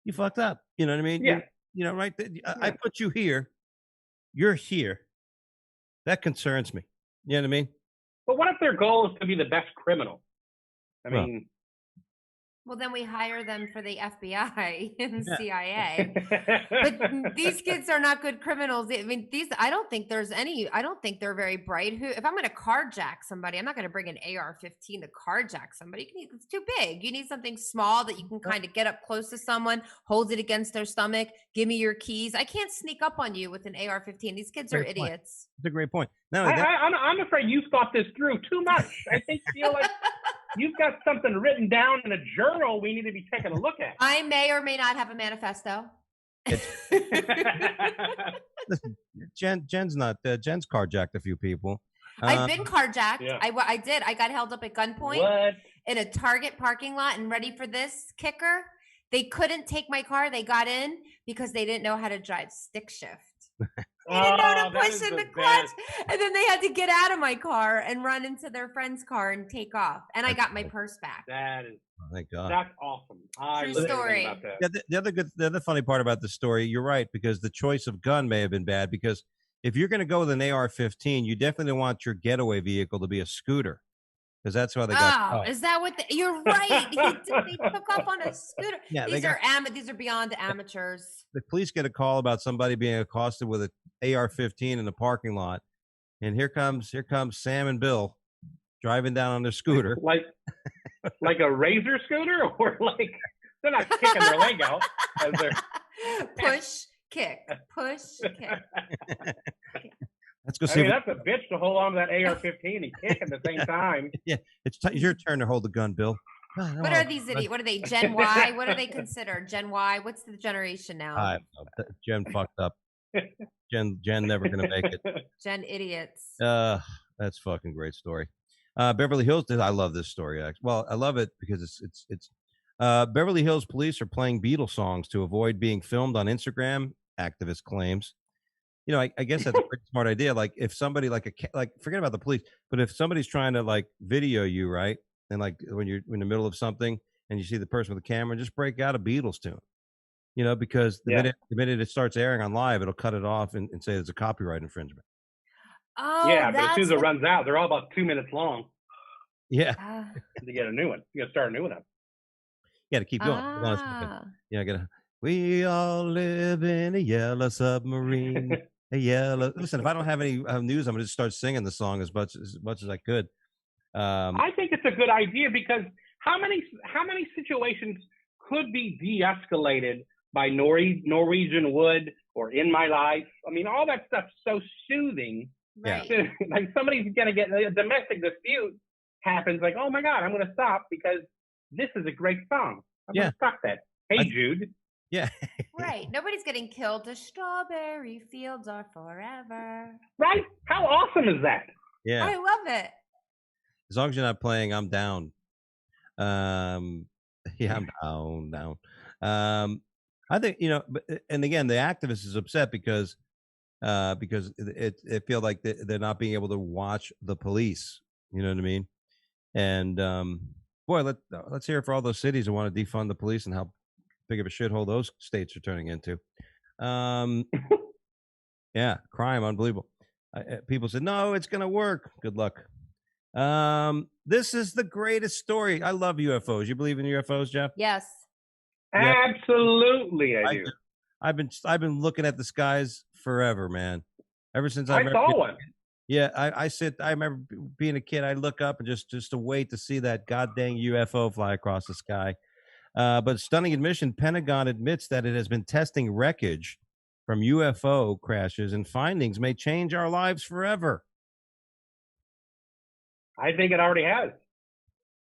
you fucked up." You know what I mean? Yeah. You know, right? I put you here. You're here. That concerns me. You know what I mean? But what if their goal is to be the best criminal? I mean, well, then we hire them for the FBI and CIA. But these kids are not good criminals. I mean, I don't think they're very bright. If I'm going to carjack somebody, I'm not going to bring an AR-15 to carjack somebody. It's too big. You need something small that you can kind of get up close to someone, hold it against their stomach, give me your keys. I can't sneak up on you with an AR-15. These kids are idiots. That's a great point. I'm afraid you thought this through too much. I feel like you've got something written down in a journal we need to be taking a look at. I may or may not have a manifesto. Listen, Jen's carjacked a few people. I've been carjacked. Yeah. I did. I got held up at gunpoint in a Target parking lot, and ready for this kicker? They couldn't take my car. They got in because they didn't know how to drive stick shift. They didn't know to push in the clutch. And then they had to get out of my car and run into their friend's car and take off. And I got my purse back. That is, thank God. That's awesome. True story. About that. Yeah, the other funny part about the story, you're right, because the choice of gun may have been bad. Because if you're going to go with an AR-15, you definitely want your getaway vehicle to be a scooter. Because that's how they got caught. Is that what? You're right. He took off on a scooter. Yeah, these are beyond amateurs. The police get a call about somebody being accosted with an AR-15 in the parking lot, and here comes Sam and Bill driving down on their scooter, like a razor scooter, or like they're not kicking their leg out as they're push kick. Let's go I see. mean, that's a bitch to hold on to that AR-15 and kick at the same time. Yeah, it's your turn to hold the gun, Bill. What are these idiots? What are they? Gen Y? What are they considered? Gen Y? What's the generation now? Gen fucked up. Jen never gonna make it. Gen idiots. That's fucking great story. Beverly Hills. I love this story. Well, I love it because it's Beverly Hills police are playing Beatles songs to avoid being filmed on Instagram. Activist claims. You know, I guess that's a pretty smart idea. Like if somebody like forget about the police, but if somebody's trying to like video you, right, and like when you're in the middle of something and you see the person with the camera, just break out a Beatles tune. You know, because the minute it starts airing on live, it'll cut it off and say there's a copyright infringement. Oh, yeah, but as soon as it runs out, they're all about 2 minutes long. Yeah, to get a new one, you got to start a new one up. You got to keep going. Yeah, gotta. We all live in a yellow submarine. A yellow. Listen, if I don't have any news, I'm gonna just start singing the song as much as I could. I think it's a good idea because how many situations could be de-escalated by Norwegian Wood or In My Life? I mean, all that stuff's so soothing. Right. Like somebody's gonna get a domestic dispute happens. Like, oh my God, I'm gonna stop because this is a great song. I'm gonna stop that. Hey, Jude. Yeah. Right. Nobody's getting killed. The strawberry fields are forever. Right? How awesome is that? Yeah. I love it. As long as you're not playing, I'm down. Yeah, I'm down. I think, you know, and again, the activist is upset because it feel like they're not being able to watch the police. You know what I mean? And boy, let's hear it for all those cities that want to defund the police and how big of a shithole those states are turning into. Yeah, crime, unbelievable. People said, no, it's going to work. Good luck. This is the greatest story. I love UFOs. You believe in UFOs, Jeff? Yes. Absolutely, I do. I've been looking at the skies forever, man. Ever since I saw one. Yeah, I remember being a kid. I look up and just to wait to see that goddamn UFO fly across the sky. But stunning admission, Pentagon admits that it has been testing wreckage from UFO crashes, and findings may change our lives forever. I think it already has.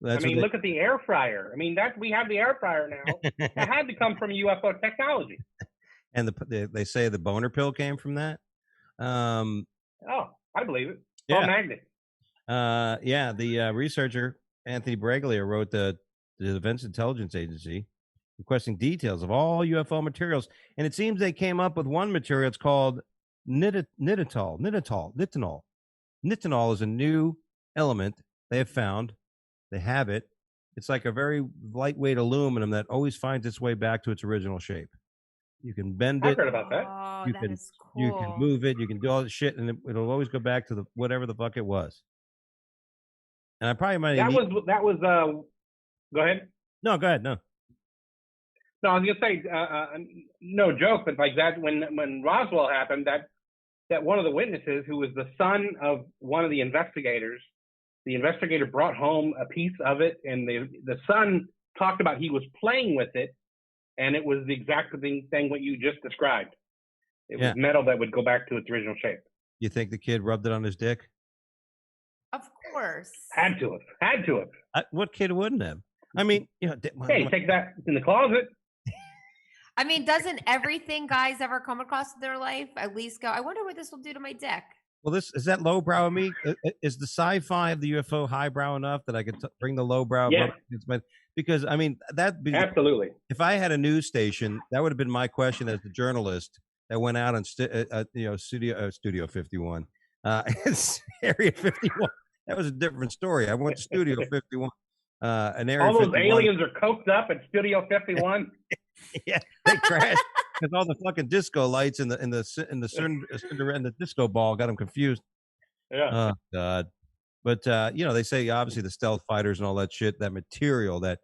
Look at the air fryer. I mean, we have the air fryer now. It had to come from UFO technology. And they say the boner pill came from that. I believe it. Yeah. All magnets. The researcher Anthony Braglia wrote the Defense Intelligence Agency requesting details of all UFO materials, and it seems they came up with one material. It's called nitinol. Nitinol is a new element they have found. They have it. It's like a very lightweight aluminum that always finds its way back to its original shape. You can bend it. I've heard about that. Oh, that is cool. You can move it. You can do all this shit, and it'll always go back to whatever the fuck it was. And I probably might. That was. Go ahead. No, go ahead. No, I was gonna say, no joke, but like that when Roswell happened, that one of the witnesses, who was the son of one of the investigators, the investigator brought home a piece of it, and the son talked about he was playing with it, and it was the exact thing what you just described. It was metal that would go back to its original shape. You think the kid rubbed it on his dick? Of course. Had to have. What kid wouldn't have? I mean, hey, take that in the closet. I mean, doesn't everything guys ever come across in their life at least go, I wonder what this will do to my dick? Well, is that lowbrow of me? Is the sci-fi of the UFO highbrow enough that I could bring the lowbrow? Yeah. Because I mean, absolutely. If I had a news station, that would have been my question as the journalist that went out on Studio 51, Area 51. That was a different story. I went to Studio 51. An Area all those 51. Aliens are coked up at Studio 51. Yeah, they crashed because all the fucking disco lights and the disco ball got them confused. Yeah. Oh God. But they say obviously the stealth fighters and all that shit, that material, that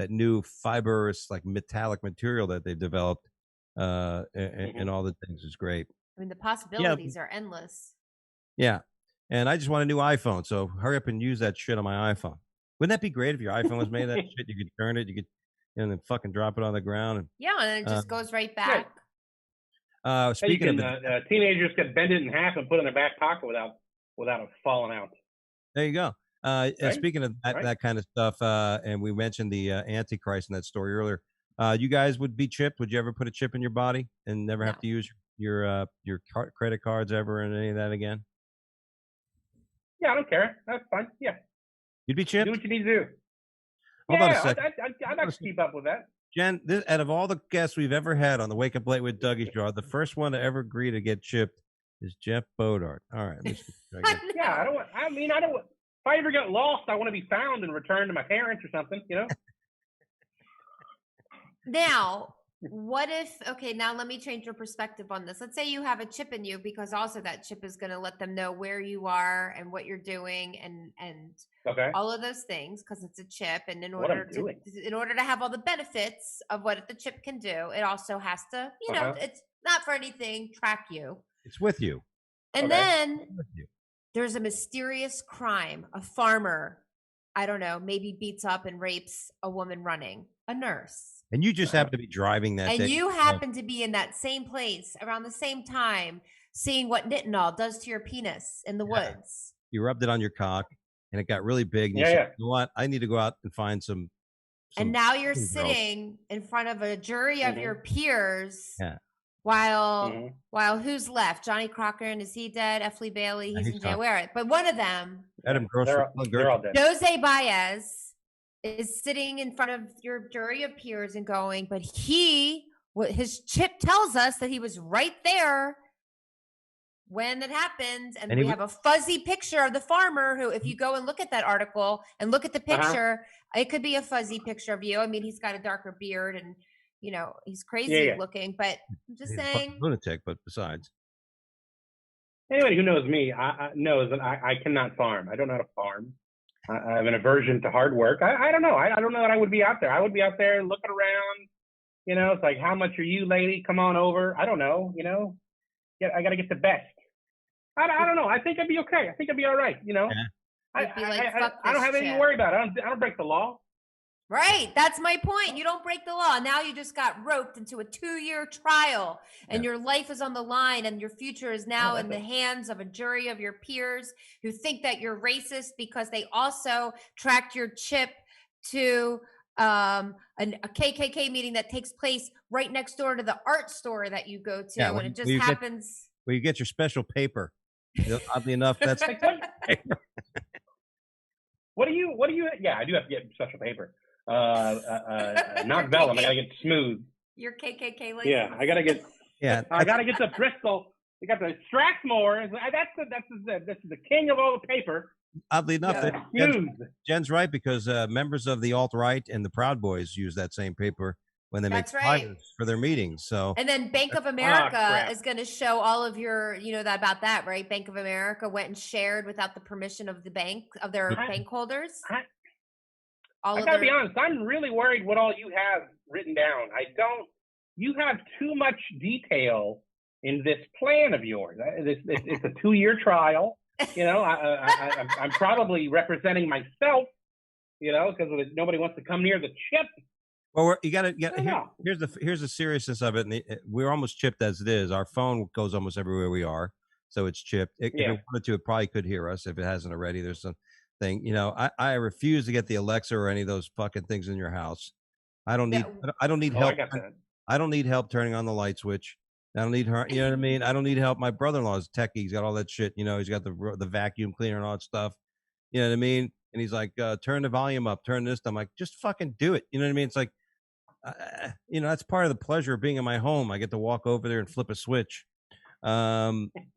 new fibrous, like metallic material that they've developed, and all the things is great. I mean, the possibilities are endless. Yeah, and I just want a new iPhone, so hurry up and use that shit on my iPhone. Wouldn't that be great if your iPhone was made of that shit? You could turn it, and then fucking drop it on the ground. And then it just goes right back. Speaking of teenagers could bend it in half and put it in their back pocket without it falling out. there you go. And Right? speaking of that, Right? that kind of stuff, and we mentioned the Antichrist in that story earlier. You guys would be chipped. Would you ever put a chip in your body and never have No. to use your credit cards ever and any of that again? Yeah, I don't care. That's fine. Yeah, You'd be chipped. do what you need to do. Hold on a Yeah, second. I'd like to keep up with that. Jen, out of all the guests we've ever had on the Wake Up Late with Dougie's draw, the first one to ever agree to get chipped is Jeff Bodart. All right. Yeah, I don't want. If I ever get lost, I want to be found and returned to my parents or something. You know. Now, what if, okay, now let me change your perspective on this. Let's say you have a chip in you, because also that chip is going to let them know where you are and what you're doing and Okay. all of those things, because it's a chip. And in What I'm order doing. in order to have all the benefits of what the chip can do, it also has to, you know, it's not for anything, track you. It's with you. And Okay. then With you. there's a mysterious crime. A farmer, I don't know, maybe beats up and rapes a woman running, a nurse. And you just happen to be driving that And day. you happen to be in that same place around the same time, seeing what nitinol does to your penis in the woods. You rubbed it on your cock and it got really big. And you said, you know what? I need to go out and find some And now you're girls." sitting in front of a jury of your peers. Yeah. While who's left? Johnny Cochran, is he dead? F. Lee Bailey, he's in jail. Where? But one of them, Adam They're all dead. Jose Baez, is sitting in front of your jury of peers and going, but his chip tells us that he was right there when it happened. And we have a fuzzy picture of the farmer who, if you go and look at that article and look at the picture, it could be a fuzzy picture of you. I mean, he's got a darker beard and, you know, he's crazy looking, but I'm just saying. Lunatic, but besides. Anybody who knows me knows that I cannot farm. I don't know how to farm. I have an aversion to hard work. I don't know. I don't know that I would be out there. I would be out there looking around. You know, it's like, how much are you, lady? Come on over. I don't know. You know, I got to get the best. I don't know. I think I'd be okay. I think I'd be all right. You know, I don't have anything to worry about. I don't break the law. Right. That's my point. You don't break the law. Now you just got roped into a 2-year trial and your life is on the line and your future is now in the hands of a jury of your peers who think that you're racist because they also tracked your chip to a KKK meeting that takes place right next door to the art store that you go to. And it just happens. Where you get your special paper. Oddly enough, that's paper. What do you, yeah, I do have to get special paper. Not vellum. I gotta get smooth. Your KKK license. Yeah, I gotta get. Yeah, I gotta get the Bristol. You got the Strathmore. That's the king of all the paper. Oddly enough, Jen's right, because members of the alt-right and the Proud Boys use that same paper when they make flyers for their meetings. So, and then Bank of America is going to show all of your, you know, about that, right? Bank of America went and shared without the permission of the bank, of their bank holders. I gotta be honest, I'm really worried what all you have written down. You have too much detail in this plan of yours. It's a 2-year trial. You know, I'm probably representing myself, you know, because nobody wants to come near the chip. Well, you got to get here's the seriousness of it. And we're almost chipped as it is. Our phone goes almost everywhere we are, so it's chipped. If it wanted to, it probably could hear us if it hasn't already. There's something, you know. I refuse to get the Alexa or any of those fucking things in your house. I don't need help. I don't need help turning on the light switch. I don't need her. You know what I mean? I don't need help. My brother-in-law's techie. He's got all that shit. You know, he's got the vacuum cleaner and all that stuff. You know what I mean? And he's like, turn the volume up, turn this. I'm like, just fucking do it. You know what I mean? It's like, you know, that's part of the pleasure of being in my home. I get to walk over there and flip a switch. I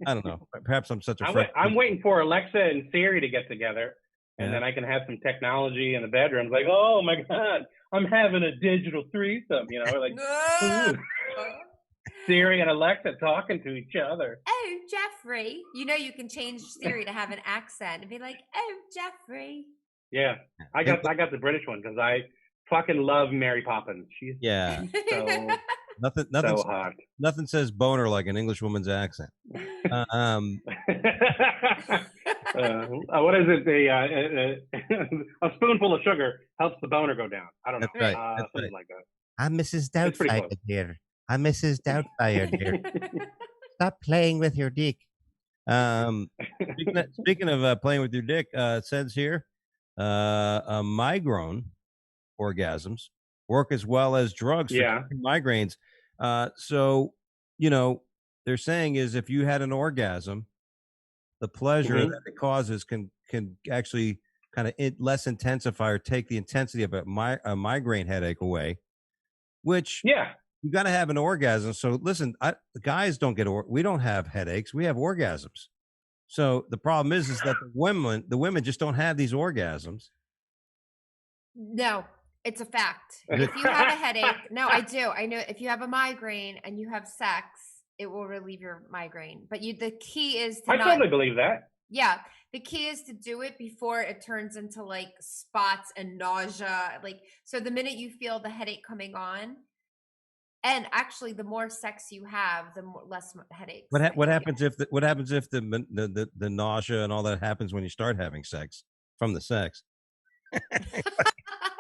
don't know. Perhaps I'm such a I'm waiting for Alexa and Siri to get together, and then I can have some technology in the bedroom. Like, oh my God, I'm having a digital threesome. You know, like Siri and Alexa talking to each other. Oh, Jeffrey. You know, you can change Siri to have an accent and be like, oh, Jeffrey. Yeah, I got the British one because I fucking love Mary Poppins. She's so nothing so hot. Nothing says boner like an English woman's accent. What is it? A spoonful of sugar helps the boner go down. I don't know. That's right. Something like that. I'm Mrs. Doubtfire here. I'm Mrs. Doubtfire, dear. Stop playing with your dick. Speaking of playing with your dick, it says here, migraine orgasms work as well as drugs for Yeah. migraines. So, you know, they're saying is if you had an orgasm, the pleasure that it causes can actually kind of less intensify or take the intensity of a migraine headache away, which Yeah. you got to have an orgasm. So listen, the guys don't we don't have headaches. We have orgasms. So the problem is that the women just don't have these orgasms. No, it's a fact. If you have a headache, no, I do. I know if you have a migraine and you have sex, it will relieve your migraine. But the key is to I totally believe that. Yeah, the key is to do it before it turns into like spots and nausea. Like, so the minute you feel the headache coming on, and actually, the more sex you have, the less headaches. What happens if the nausea and all that happens when you start having sex from the sex?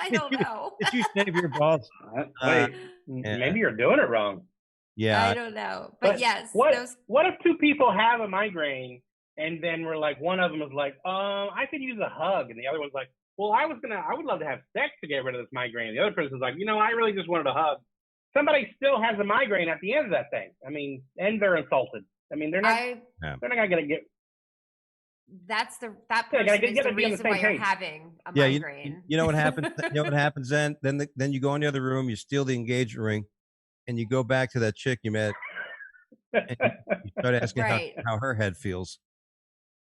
I don't know. Did you shave your balls? Wait, maybe you're doing it wrong. Yeah, I don't know, but yes. What if two people have a migraine and then we're like, one of them is like, I could use a hug, and the other one's like, well, I would love to have sex to get rid of this migraine. The other person's like, I really just wanted a hug. Somebody still has a migraine at the end of that thing. I mean, and they're insulted. I mean, they're not gonna get. That person is the reason why you're having a migraine. You know what happens? You know what happens then? Then you go in the other room, you steal the engagement ring, and you go back to that chick you met, and you start asking how her head feels,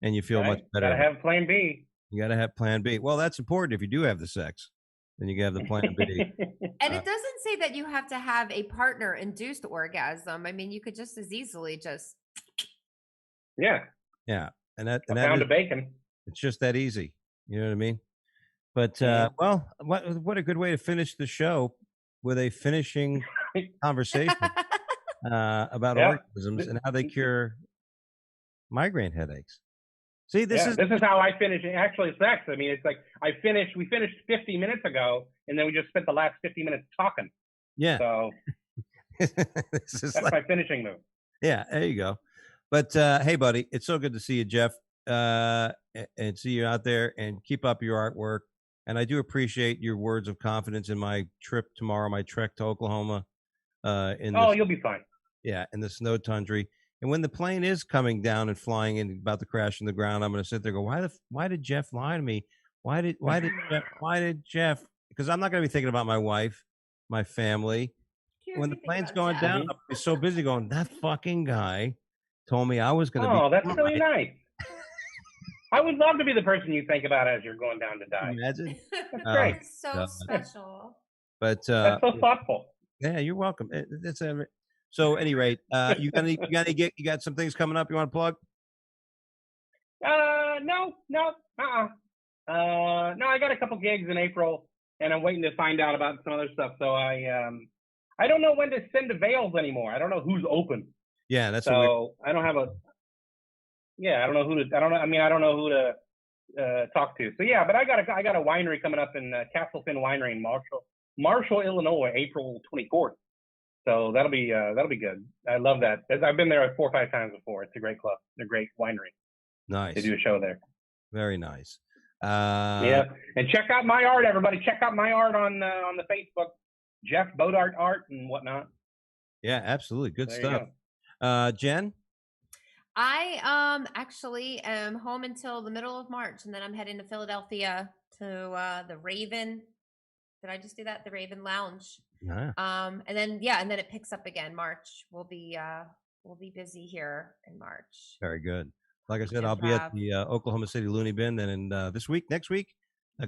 and you feel much better. Gotta have plan B. You gotta have plan B. Well, that's important if you do have the sex. Then you have the plan B. And it doesn't say that you have to have a partner-induced orgasm. I mean, you could just as easily just. Yeah. Yeah, and that pound of bacon. It's just that easy. You know what I mean? But well, what a good way to finish the show with a finishing conversation about orgasms and how they cure migraine headaches. See, this is how I finish. Actually, sex. I mean, it's like we finished 50 minutes ago, and then we just spent the last 50 minutes talking. Yeah. So that's my finishing move. Yeah, there you go. But hey, buddy, it's so good to see you, Jeff, and see you out there, and keep up your artwork. And I do appreciate your words of confidence in my trip tomorrow, my trek to Oklahoma. You'll be fine. Yeah, in the snow tundra. And when the plane is coming down and flying and about to crash in the ground, I'm going to sit there and go, why did Jeff lie to me? Why did Jeff? Because I'm not going to be thinking about my wife, my family. When the plane's going down, I'm so busy going, that fucking guy told me I was going to be. Oh, that's really nice. I would love to be the person you think about as you're going down to die. Imagine. That's great. So special. But that's so thoughtful. Yeah, you're welcome. So, at any rate, you got some things coming up you want to plug? No. No, I got a couple gigs in April, and I'm waiting to find out about some other stuff. So I don't know when to send the veils anymore. I don't know who's open. Yeah, that's so I don't have a. Yeah, I don't know who to. I don't know who to talk to. So yeah, but I got a winery coming up in Castle Finn Winery in Marshall, Illinois, April 24th. So that'll be good. I love that. I've been there 4 or 5 times before. It's a great club. It's a great winery. Nice. They do a show there. Very nice. Yeah, and check out my art, everybody. Check out my art on the Facebook, Jeff Bodart Art and whatnot. Yeah, absolutely. Good there stuff. Jen? I actually am home until the middle of March, and then I'm heading to Philadelphia to the Raven. Did I just do that? The Raven Lounge. Yeah. And then it picks up again. March we'll be busy here in March. Very good. Like I said, I'll be at the Oklahoma City Looney Bin, and next week,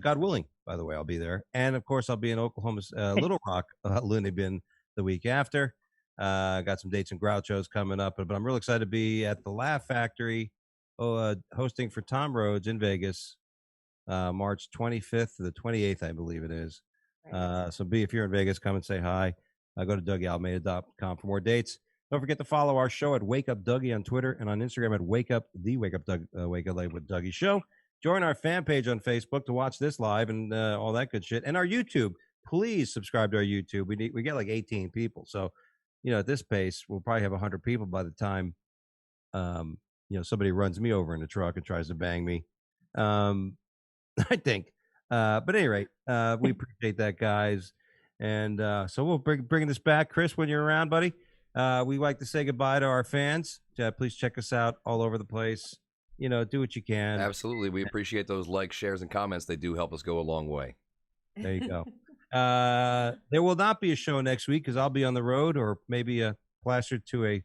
God willing, by the way, I'll be there. And of course, I'll be in Oklahoma's Little Rock Looney Bin the week after. Got some dates and Groucho's coming up, but I'm real excited to be at the Laugh Factory hosting for Tom Rhodes in Vegas, March 25th to the 28th, I believe it is. So if you're in Vegas, come and say hi. Go to DougieAlmeida.com for more dates. Don't forget to follow our show at Wake Up Dougie on Twitter and on Instagram at Wake Up Live with Dougie Show. Join our fan page on Facebook to watch this live and all that good shit. And our YouTube, please subscribe to our YouTube. We get like 18 people, so at this pace, we'll probably have 100 people by the time, somebody runs me over in the truck and tries to bang me. I think. But at any rate, we appreciate that, guys. And so we'll bring this back. Chris, when you're around, buddy, we like to say goodbye to our fans. Please check us out all over the place. Do what you can. Absolutely. We appreciate those likes, shares, and comments. They do help us go a long way. There you go. There will not be a show next week because I'll be on the road, or maybe plastered to a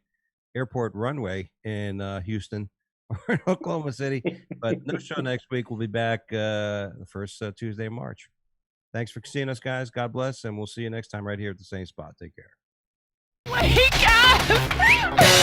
airport runway in Houston or in Oklahoma City. But no show next week. We'll be back the first Tuesday of March. Thanks for seeing us, guys. God bless, and we'll see you next time right here at the same spot. Take care. Wake up!